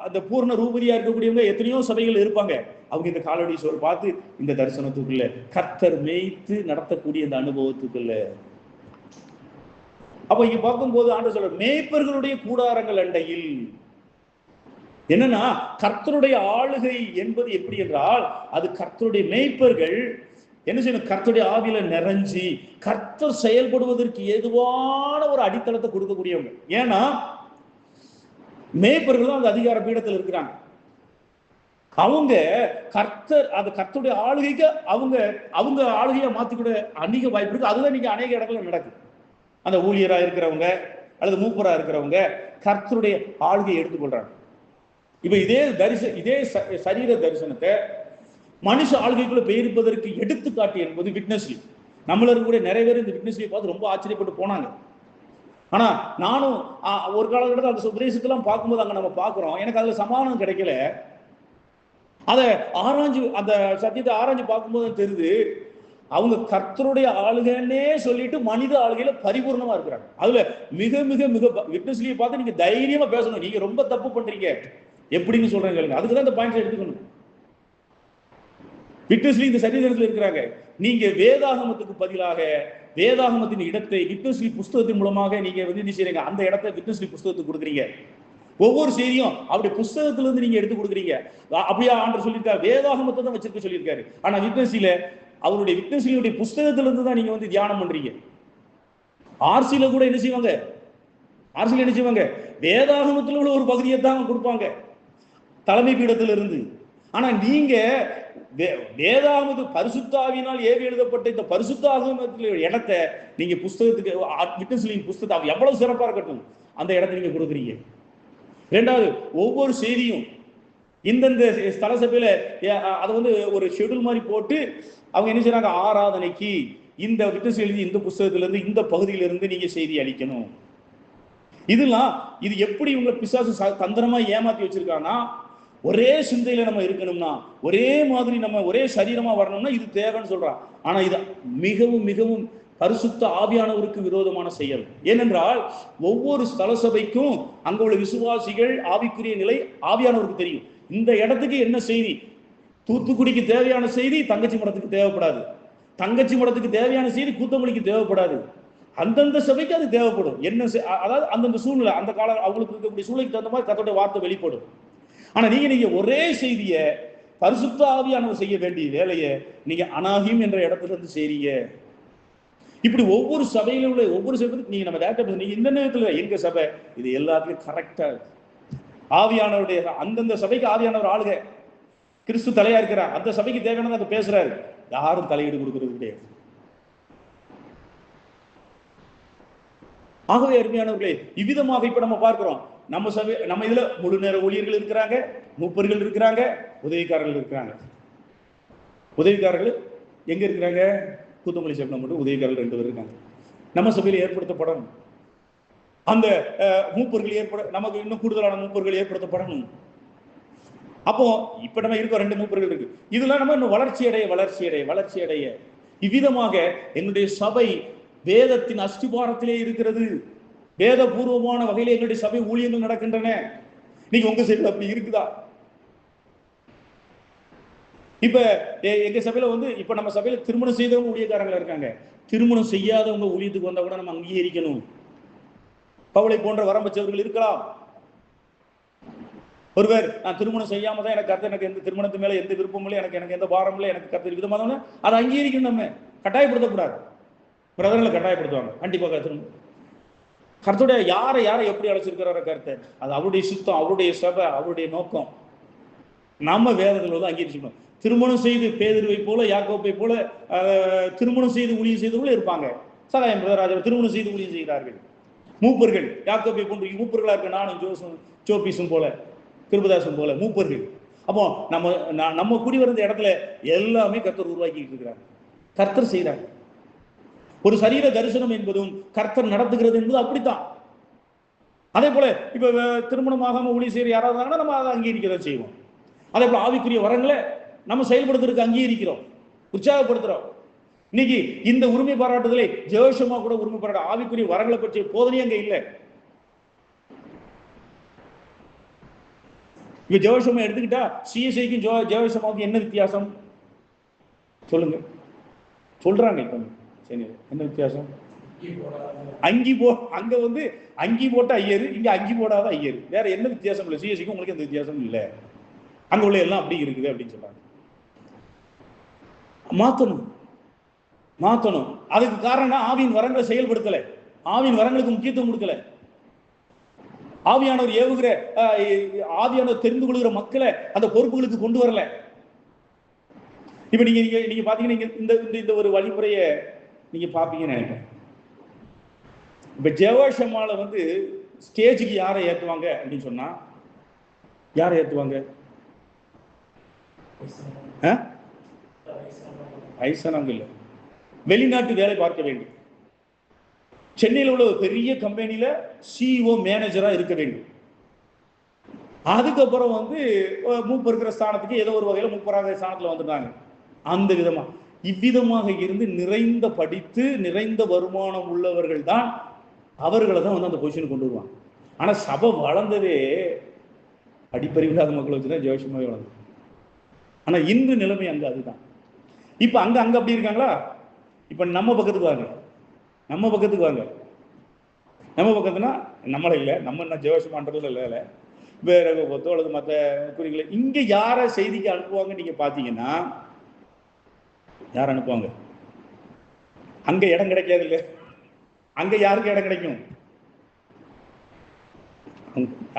அந்த பூர்ண ரூபதியா இருக்கக்கூடியவங்க எத்தனையோ சபைகள் இருப்பாங்க. அவங்க இந்த காலடி சோறு பார்த்து இந்த தரிசனத்துக்குள்ள கர்த்தர் மேய்த்து நடத்தக்கூடிய இந்த அனுபவத்துக்குள்ள, அப்ப இங்க பார்க்கும்போது ஆண்டவர் சொல்ற மேய்ப்பர்களுடைய கூடாரங்கள் அண்டையில் என்னன்னா, கர்த்தருடைய ஆளுகை என்பது எப்படி என்றால், அது கர்த்தருடைய மேய்ப்பர்கள் என்ன செய்யணும், கர்த்தருடைய ஆவியில நிறைஞ்சி கர்த்தர் செயல்படுவதற்கு ஏதுவான ஒரு அடித்தளத்தை கொடுக்கக்கூடியவங்க. ஏன்னா மேய்ப்பர்கள் தான் அந்த அதிகார பீடத்தில் இருக்கிறாங்க. அவங்க கர்த்தர் அந்த கர்த்தருடைய ஆளுகைக்கு அவங்க ஆளுகையா மாத்திக்கூட அதிக வாய்ப்பு இருக்கு. அதுதான் நீங்க அநேக இடங்கள்ல நடக்குது. அந்த ஊழியரா இருக்கிறவங்க அல்லது மூப்பரா இருக்கிறவங்க கர்த்தருடைய ஆளுகையை எடுத்துக்கொள்றாங்க. இப்ப இதே சரீர தரிசனத்தை மனுஷ ஆளுகைக்குள்ள பெயர்ப்பதற்கு எடுத்துக்காட்டு என்பது விட்னஸ்லி. நம்மள கூட நிறைய பேர் இந்த விட்னஸ்லியை பார்த்து ரொம்ப ஆச்சரியப்பட்டு போனாங்க. ஆனா நானும் ஒரு காலகட்டத்தில் அந்த உபதேசத்தெல்லாம் பார்க்கும்போது அங்க நம்ம பார்க்கிறோம், எனக்கு அதுல சமாதானம் கிடைக்கல. அதை அந்த சத்தியத்தை ஆராய்ஞ்சு பார்க்கும்போது தெரியுது, அவங்க கர்த்தருடைய ஆளுகைன்னே சொல்லிட்டு மனித ஆளுகையில பரிபூர்ணமா இருக்கிறாங்க. அதுல மிக மிக மிக விட்னஸ்லியை பார்த்து நீங்க தைரியமா பேசணும், நீங்க ரொம்ப தப்பு பண்றீங்க எப்படின்னு சொல்றேன் கேளுங்க. அதுக்குதான் இந்த பாயிண்ட் எடுத்துக்கணும். விட்னஸ்லி இந்த சரீரத்தில் இருக்கிறாங்க. நீங்க வேதாகமத்துக்கு பதிலாக வேதாகமத்தின் இடத்தை விட்னஸ்லி புஸ்தகத்தின் மூலமாக நீங்க என்ன செய்றீங்க, அந்த இடத்தை விட்னஸ்லி புஸ்தகத்துக்கு கொடுக்குறீங்க. ஒவ்வொரு செய்தியும் அப்படி புஸ்தகத்துல இருந்து நீங்க எடுத்து கொடுக்குறீங்க. அப்படியா ஆண்டவர் சொல்லியிருக்காரு, வேதாகமத்தை தான் வச்சிருக்க சொல்லியிருக்காரு. ஆனா விட்னஸ்லியில அவருடைய விட்னஸ்லியுடைய புஸ்தகத்துல இருந்து தான் நீங்க தியானம் பண்றீங்க. ஆர்சியில கூட என்ன செய்வாங்க, வேதாகமத்தில் உள்ள ஒரு பகுதியை தான் கொடுப்பாங்க தலைமை பீடத்தில் இருந்து. ஆனா நீங்க வேதாகமத்து பரிசுத்தாவினால் ஏவி எழுதப்பட்ட இந்த பரிசுத்தாகமத்தில் இடத்தை நீங்க புஸ்தகத்துக்கு விட்னஸ்லியின் புஸ்தகம் எவ்வளவு சிறப்பா இருக்கட்டும் அந்த இடத்தை நீங்க கொடுக்குறீங்க. இரண்டாவது, ஒவ்வொரு செய்தியும் இந்தந்த ஸ்தல சபையில அதை ஒரு ஷெட்யூல் மாதிரி போட்டு அவங்க என்ன செய்றாங்க, ஆராதனைக்கு இந்த விட்னஸ் எழுதி இந்த புஸ்தகத்திலிருந்து இந்த பகுதியிலிருந்து நீங்க செய்தி அளிக்கணும். இது எப்படி உங்களை பிசாசு தந்திரமா ஏமாத்தி வச்சிருக்காங்கன்னா, ஒரே சிந்தையில நம்ம இருக்கணும்னா, ஒரே மாதிரி நம்ம ஒரே சரீரமா வரணும்னா இது தேவைன்னு சொல்றான். ஆனா இது மிகவும் மிகவும் பரிசுத்த ஆவியானவருக்கு விரோதமான செயல். ஏனென்றால் ஒவ்வொரு ஸ்தல சபைக்கும் அங்க உள்ள விசுவாசிகள் ஆவிக்குரிய நிலை ஆவியானவருக்கு தெரியும். இந்த இடத்துக்கு என்ன செய்தி, தூத்துக்குடிக்கு தேவையான செய்தி தங்கச்சி மடத்துக்கு தேவைப்படாது, தங்கச்சி மடத்துக்கு தேவையான செய்தி கூத்தமொழிக்கு தேவைப்படாது. அந்தந்த சபைக்கு அது தேவைப்படும். என்ன அதாவது அந்தந்த சூழ்நிலை, அந்த கால அவங்களுக்கு இருக்கக்கூடிய சூழ்நிலைக்கு தகுந்த மாதிரி கர்த்தருடைய வார்த்தை வெளிப்படும். ஆனா நீங்க ஒரே செய்திய பரிசுத்த ஆவியானவர் செய்ய வேண்டிய வேலையை நீங்க அனாகிம் என்ற இடத்துல இருந்து செய்றீங்க. இப்படி ஒவ்வொரு சபையில உள்ள ஒவ்வொரு சபைக்கு நீங்க நம்ம டேரக்டா நீங்க இந்த நேரத்துல எங்க சபை இது எல்லாத்தையும் கரெக்டா ஆவியானவருடைய அந்தந்த சபைக்கு ஆவியானவர் ஆளுக கிறிஸ்து தலையா இருக்கிறார், அந்த சபைக்கு தேவையானதை பேசுறாரு, யாரும் தலையீடு கொடுக்கிறது கிடையாது. ஆகவே அருமையானவர்களே, இவ்விதமாக இப்ப நம்ம பார்க்கிறோம், நம்ம சபை நம்ம இதுல முழு நேர ஊழியர்கள் இருக்கிறாங்க, மூப்பர்கள் இருக்கிறாங்க, உதவிக்காரர்கள் இருக்கிறாங்க. உதவிக்காரர்கள் எங்க இருக்கிறாங்க, கூத்தமல்லி சபையில மட்டும் உதவிக்காரர்கள் 2 பேர் இருக்காங்க. நம்ம சபையில ஏற்படுத்தப்படணும் அந்த மூப்பர்கள், நமக்கு இன்னும் கூடுதலான மூப்பர்கள் ஏற்படுத்தப்படணும். அப்போ இப்ப நம்ம இருக்க 2 மூப்பர்கள் இருக்கு. இதெல்லாம் நம்ம இன்னும் வளர்ச்சி அடைய இவ்விதமாக என்னுடைய சபை வேதத்தின் அஸ்திபாரத்திலே இருக்கிறது. வேதபூர்வமான வகையில எங்களுடைய சபை ஊழியங்கள் நடக்கின்றன. நீங்க உங்க சபையில அப்படி இருக்குதா? இப்ப எங்க சபையில இப்ப நம்ம சபையில திருமணம் செய்தவங்க ஊழியக்காரங்களா இருக்காங்க. திருமணம் செய்யாதவங்க ஊழியத்துக்கு வந்தா கூட நம்ம அங்கீகரிக்கணும். பவுலை போன்ற வரம்பற்றவர்கள் இருக்கலாம். ஒருவர் நான் திருமணம் செய்யாம தான் எனக்கு எந்த திருமணத்து மேல எந்த விருப்பம் இல்லை, எனக்கு எந்த பாரம் இல்லை, எனக்கு கருத்து விதமான அதை அங்கீகரிக்கணும். நம்ம கட்டாயப்படுத்தக்கூடாது. பிரதர்களை கட்டாயப்படுத்துவாங்க, கண்டிப்பாக திரும்ப கர்த்தருடைய யாரை யாரை எப்படி அழைச்சிருக்கிறார கருத்தை, அது அவருடைய சித்தம், அவருடைய சபை, அவருடைய நோக்கம். நம்ம வேதத்தில் வந்து அங்கீகரிச்சுக்கணும். திருமணம் செய்து பேதுருவை போல யாக்கோப்பை போல திருமணம் செய்து ஊழியம் செய்தவர்கள் இருப்பாங்க. சகாயம் பிரதராஜா திருமணம் செய்து ஊழியம் செய்கிறார்கள். மூப்பர்கள் யாக்கோப்பை போன்று மூப்பர்களா இருக்க நானும் ஜோபிஸும் போல கிருபதாசும் போல மூப்பர்கள். அப்போ நம்ம குடி வந்த இடத்துல எல்லாமே கர்த்தர் உருவாக்கிட்டு இருக்கிறார், கர்த்தர் செய்கிறார். ஒரு சரீர தரிசனம் என்பதும் கர்த்தர் நடத்துகிறது என்பது அப்படித்தான். அதே போல இப்ப திருமணமாகாம ஊழியம் செய்யற யாராவது இருந்தாங்கன்னா நம்ம அதை அங்கீகரிக்கிறத செய்வோம். அதே போல ஆவிக்குரிய வரங்களை நம்ம செயல்படுத்துறதுக்கு அங்கீகரிக்கிறோம், உற்சாகப்படுத்துறோம். இன்னைக்கு இந்த உரிமை பாராட்டுதலை ஜெயசமா கூட உரிமை பாராட்ட ஆவிக்குரிய வரங்களை பற்றிய போதனையே அங்க இல்லை. இப்ப ஜெயசமா எடுத்துக்கிட்டா சிஎஸ்ஐக்கும் ஜெயசமாவுக்கும் என்ன வித்தியாசம் சொல்லுங்க, சொல்றாங்க. இப்ப சரி, என்ன வித்தியாசம்? அங்க வந்து அங்கி போட்ட ஐயரு, இங்க அங்கி போடாத ஐயரு. வேற என்ன வித்தியாசம் இல்லை. சிஎஸ்சிக்கும் உங்களுக்கு எந்த வித்தியாசம் இல்லை. அங்க உள்ள எல்லாம் அப்படி இருக்குது அப்படின்னு சொல்றாங்க. மாத்தணும். அதுக்கு காரணம் ஆவியின் வரங்களை செயல்படுத்தல, ஆவியின் வரங்களுக்கு முக்கியத்துவம் கொடுக்கல. ஆவியானவர் ஏவுகிற ஆவியானவர் தெரிந்து கொள்கிற மக்களை அந்த பொறுப்புகளுக்கு கொண்டு வரல. இப்ப நீங்க பாத்தீங்கன்னா இந்த ஒரு வழிமுறையை நீங்க பாப்பீங்கன்னு நினைக்கிறேன். இப்ப ஜெயஷமால வந்து ஸ்டேஜுக்கு யாரை ஏத்துவாங்க அப்படின்னு சொன்னா யாரை ஏத்துவாங்க? வயசானவங்க இல்ல, வெளிநாட்டு வேலை பார்க்க வேண்டும், சென்னையில் உள்ள ஒரு பெரிய கம்பெனியில சிஇஓ மேனேஜரா இருக்க வேண்டும். அதுக்கப்புறம் வந்து மூப்பர் இருக்கிற ஸ்தானத்துக்கு ஏதோ ஒரு வகையில மூப்பராக ஸ்தானத்துல வந்துட்டாங்க. அந்த விதமா இவ்விதமாக இருந்து நிறைந்த படித்து நிறைந்த வருமானம் உள்ளவர்கள் தான் அவர்களை தான் வந்து அந்த பொசிஷன் கொண்டு வருவாங்க. ஆனா சபை வளர்ந்ததே அடிப்பறிவில்லாத மக்களை வச்சுதான் ஜெயசுமாவே வளர்ந்தது. ஆனா இன்று நிலைமை அங்க அதுதான். இப்ப அங்க அப்படி இருக்காங்களா? இப்ப நம்ம பக்கத்துக்கு வாங்க, நம்ம பக்கத்துனா நம்மள இல்லை, நம்ம என்ன ஜெயசுமான்றது இல்லை, வேற பொத்தோ அல்லது மற்ற குறிகளை இங்க யார செய்திக்கு அனுப்புவாங்க நீங்க பாத்தீங்கன்னா யார் அனுப்புவாங்க? அங்க இடம் கிடைக்காது இல்ல, அங்க யாருக்கு இடம் கிடைக்கும்?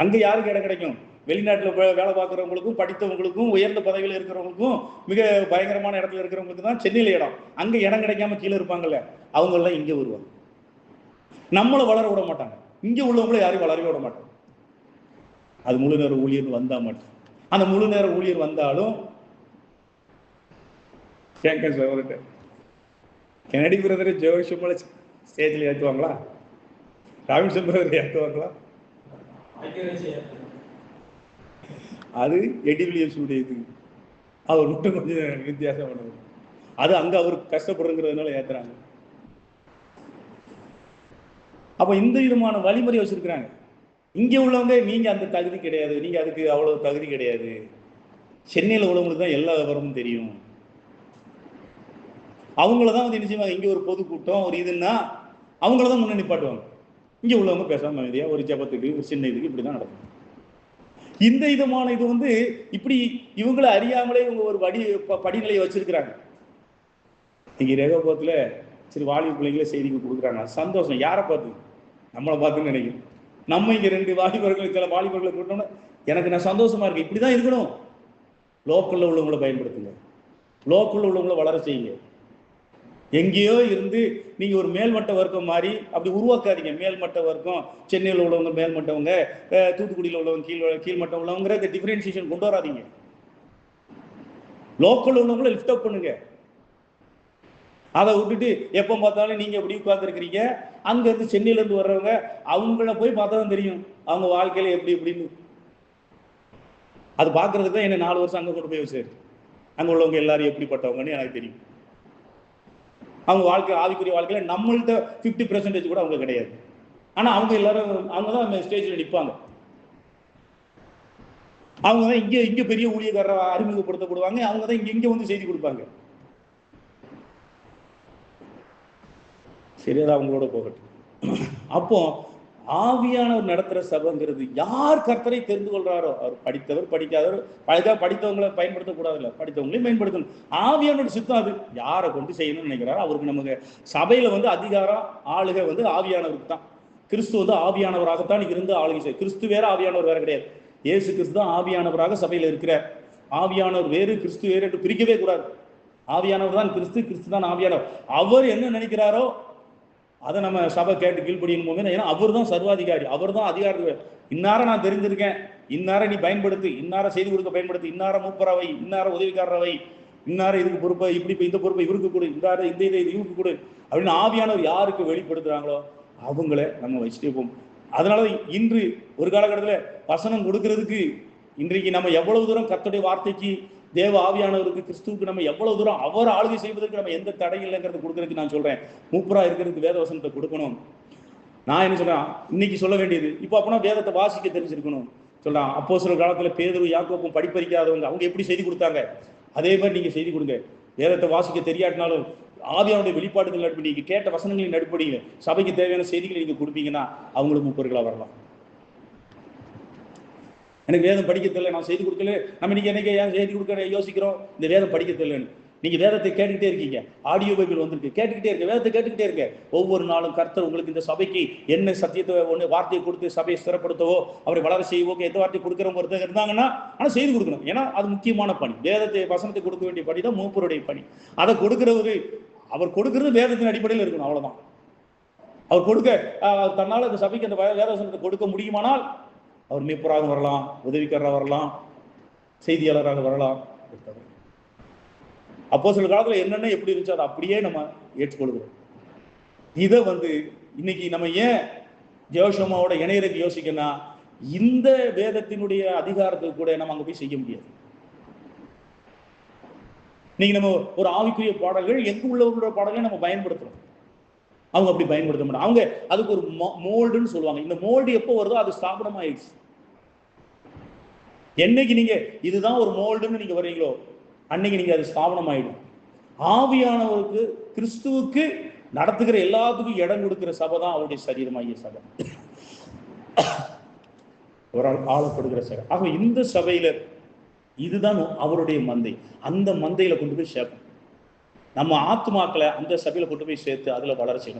அங்க யாருக்கு இடம் கிடைக்கும்? வெளிநாட்டில் வேலை பார்க்குறவங்களுக்கும் படித்தவங்களுக்கும் உயர்ந்த பதவியில் இருக்கிறவங்களுக்கும் மிக பயங்கரமான இடத்துல இருக்கிறவங்களுக்கு தான் சென்னையில் இடம். அங்க இடம் கிடைக்காம கீழே இருப்பாங்கல்ல, அவங்க எல்லாம் இங்க வருவாங்க. நம்மளை வளர விட மாட்டாங்க, இங்க உள்ளவங்களை யாரையும் வளரவே விட மாட்டாங்க. அது முழு நேர ஊழியர் வந்தா மட்டும். அந்த முழு நேர ஊழியர் வந்தாலும் கெனடி பிரதரை ஜோஷமலை ஸ்டேஜில் ஏற்றுவாங்களா? ராபின்சன் பிரதரை ஏற்றுவாங்களா? அது எடி வில்லியம்ஸுடைய இது. அவர் மட்டும் கொஞ்சம் வித்தியாசம் பண்ணுவாங்க. அது அங்க அவர் கஷ்டப்படுறதுனால ஏத்துறாங்க. அப்ப இந்த விதமான வழிமுறை வச்சிருக்கிறாங்க. இங்க உள்ளவங்க நீங்க அந்த தகுதி கிடையாது, நீங்க அதுக்கு அவ்வளவு தகுதி கிடையாது. சென்னையில் உள்ளவங்களுக்கு தான் எல்லா விவரமும் தெரியும். அவங்களதான் வந்து என்ன செய்வாங்க, இங்க ஒரு பொதுக்கூட்டம் ஒரு இதுன்னா அவங்களதான் முன்ன நிப்பாட்டுவாங்க. இங்க உள்ளவங்க பேசாம அமைதியா ஒரு ஜபத்துக்கு ஒரு சின்ன இதுக்கு இப்படிதான் நடக்கும். இந்த விதமான இது வந்து இப்படி இவங்களை அறியாமலே இவங்க ஒரு படிநிலையை வச்சிருக்கிறாங்க. இங்க ரேகோபத்துல சரி வாலிப பிள்ளைங்களே செய்திக்கு கொடுக்குறாங்க, சந்தோஷம். யாரை பார்த்து? நம்மளை பார்த்துன்னு நினைக்கிறேன். நம்ம இங்க 2 வாலிபர்களுக்கு சில வாலிபர்களை கூட்டோம்னா எனக்கு நான் சந்தோஷமா இருக்கு. இப்படிதான் இருக்கணும். லோக்கல்ல உள்ளவங்களை பயன்படுத்துங்க, லோக்கல்ல உள்ளவங்களை வளர செய்யுங்க. எங்கேயோ இருந்து நீங்க ஒரு மேல்மட்ட வர்க்கம் மாதிரி அப்படி உருவாக்காதீங்க. மேல்மட்ட வர்க்கம், சென்னையில் உள்ளவங்க மேல்மட்டவங்க, தூத்துக்குடியில் உள்ளவங்க கீழ்மட்டம் உள்ளவங்கிற டிஃபரன்சியேஷன் கொண்டு வராதீங்க. லோக்கல் உள்ளவங்களை லிஃப்ட் அப் பண்ணுங்க. அதை விட்டுட்டு எப்போ பார்த்தாலும் நீங்க எப்படி உட்கார்ந்துருக்கிறீங்க, அங்க இருந்து சென்னையில இருந்து வர்றவங்க அவங்கள போய் பார்த்தா தான் தெரியும் அவங்க வாழ்க்கையில எப்படி எப்படின்னு. அது பார்க்கறதுக்கு தான் என்ன 4 வருஷம் அங்க கொண்டு போய் வச்சாரு. அங்க உள்ளவங்க எல்லாரும் எப்படிப்பட்டவங்கன்னு எனக்கு தெரியும். அவங்க வாழ்க்கை ஆவிக்குரிய வாழ்க்கையில நம்மள்ட்ட 50% கூட அவங்க கிடையாது. ஆனா அவங்க எல்லாரும் அவங்க தான் ஸ்டேஜ்ல நிற்பாங்க. அவங்க தான் இங்க பெரிய ஊழியக்காரரை அறிமுகப்படுத்தப்படுவாங்க. அவங்க தான் இங்க வந்து செய்தி கொடுப்பாங்க. சரியா அவங்களோட போகட்டும். அப்போ ஆவியானவர் நடத்துற சபைங்கிறது யார் கர்த்தரை தெரிந்து கொள்றாரோ, அவர் படித்தவர் படிக்காதவர் படித்தவங்களை பயன்படுத்தக்கூடாது, இல்லை படித்தவங்களையும் பயன்படுத்தணும். ஆவியானோட சித்தம் அது. யாரை கொண்டு செய்யணும்னு நினைக்கிறாரோ அவருக்கு நமக்கு சபையில வந்து அதிகாரம் ஆளுகை வந்து ஆவியானவருக்கு தான். கிறிஸ்து வந்து ஆவியானவராகத்தான் இருந்து ஆளுகை செய்ய. கிறிஸ்து வேற, ஆவியானவர் வேற கிடையாது. இயேசு கிறிஸ்து தான் ஆவியானவராக சபையில் இருக்கிறார். ஆவியானவர் வேறு, கிறிஸ்து வேறு என்று பிரிக்கவே கூடாது. ஆவியானவர் தான் கிறிஸ்து, கிறிஸ்து தான் ஆவியானவர். அவர் என்ன நினைக்கிறாரோ அதை நம்ம சபை கேட்டு கீழ்ப்படியும் போது, ஏன்னா அவர் தான் சர்வாதிகாரி, அவர் தான் அதிகாரி. இன்னார நான் தெரிஞ்சிருக்கேன், இன்னார நீ பயன்படுத்து, இன்னார செய்தி கொடுக்க பயன்படுத்து, இன்னார மூப்பரவை, இன்னார உதவிக்காரவை, இன்னார இதுக்கு பொறுப்பை, இப்படி இந்த பொறுப்பை இவருக்கு கொடு, இன்னார இந்த இதை இவருக்கு கொடு அப்படின்னு ஆவியானவர் யாருக்கு வெளிப்படுத்துறாங்களோ அவங்கள நம்ம வச்சுட்டே போவோம். அதனால இன்று ஒரு காலகட்டத்தில் வசனம் கொடுக்கறதுக்கு இன்றைக்கு நம்ம எவ்வளவு தூரம் கர்த்தருடைய வார்த்தைக்கு, தேவ ஆவியானவருக்கு, கிறிஸ்துவுக்கு நம்ம எவ்வளவு தூரம் அவர் ஆளுகை செய்வதற்கு நம்ம எந்த தடை இல்லைங்கிறது கொடுக்கறதுக்கு நான் சொல்றேன். மூப்பரா இருக்கிறதுக்கு வேத வசனத்தை கொடுக்கணும். நான் என்ன சொல்றேன், இன்னைக்கு சொல்ல வேண்டியது இப்போ அப்படின்னா வேதத்தை வாசிக்க தெரிஞ்சிருக்கணும் சொல்றான். அப்போஸ்தலர் காலத்துல பேதுரு, யாக்கோப்பும் படிப்பறிக்காதவங்க, அவங்க எப்படி செய்தி கொடுத்தாங்க அதே மாதிரி நீங்க செய்தி கொடுங்க. வேதத்தை வாசிக்க தெரியாட்டினாலும் ஆவியானுடைய வெளிப்பாடுகள் நடுப்படி, நீங்க கேட்ட வசனங்களின் நடுப்படிங்க சபைக்கு தேவையான செய்திகளை நீங்க கொடுப்பீங்கன்னா அவங்களுக்கு மூப்பர்களா வரலாம். எனக்கு வேதம் படிக்க தெரியல, நான் செய்தி கொடுக்கல, நம்ம இன்னைக்கு என்னைக்கு ஏன் செய்தி கொடுக்க யோசிக்கிறோம், இந்த வேதம் படிக்க தெரியலன்னு. நீங்க வேதத்தை கேட்டுக்கிட்டே இருக்கீங்க, ஆடியோ பைபிள் வந்திருக்கு, கேட்டுக்கிட்டே இருக்க, வேதத்தை கேட்டுக்கிட்டே இருக்க. ஒவ்வொரு நாளும் கர்த்தர் உங்களுக்கு இந்த சபைக்கு என்ன சத்தியத்தை ஒன்று வார்த்தையை கொடுத்து சபையை ஸ்திரப்படுத்தவோ, அவரை வளர செய்வோ, எந்த வார்த்தையை கொடுக்குறவங்க ஒருத்தர் இருந்தாங்கன்னா ஆனால் செய்து கொடுக்கணும். ஏன்னா அது முக்கியமான பணி. வேதத்தை வசனத்தை கொடுக்க வேண்டிய பணி தான் மூப்பருடைய பணி. அதை கொடுக்கிறவரு, அவர் கொடுக்கறது வேதத்தின் அடிப்படையில் இருக்கணும், அவ்வளவுதான். அவர் கொடுக்க தன்னால் இந்த சபைக்கு அந்த வேத வசனத்தை கொடுக்க முடியுமானால் அவர் மீட்பராக வரலாம், உதவிக்காரராக வரலாம், செய்தியாளராக வரலாம். அப்போ சில காலத்துல என்னென்ன எப்படி இருந்துச்சு அதை அப்படியே நம்ம ஏற்றுக்கொள்கிறோம். இதை இன்னைக்கு நம்ம ஏன் ஜெயசோமாவோட இணையருக்கு யோசிக்கணும், இந்த வேதத்தினுடைய அதிகாரத்துக்கு கூட நம்ம அங்க போய் செய்ய முடியாது. நீங்க நம்ம ஒரு ஆவிக்குரிய பாடல்கள் எங்க உள்ளவர்களோட பாடல்களை நம்ம பயன்படுத்துறோம், அவங்க அப்படி பயன்படுத்த மாட்டாங்க. அவங்க அதுக்கு ஒரு மோல்டுன்னு சொல்லுவாங்க. இந்த மோல்டு எப்போ வருதோ அது ஸ்தாபனம் ஆயிடுச்சு. என்னைக்கு நீங்க இதுதான் ஒரு மோல்டுன்னு நீங்க வர்றீங்களோ அன்னைக்கு நீங்க அது ஸ்தாபனம் ஆயிடும். ஆவியானவருக்கு, கிறிஸ்துவுக்கு நடத்துகிற எல்லாத்துக்கும் இடம் கொடுக்கிற சபை தான் அவருடைய சரீரமாகிய சபை, ஆளப்படுகிற சபை. ஆக இந்த சபையில இதுதான் அவருடைய மந்தை. அந்த மந்தையில கொண்டு போய் சேர்க்கணும். நம்ம ஆத்துமாக்களை அந்த சபையில கொண்டு போய் சேர்த்து அதுல வளர செய்யணும்.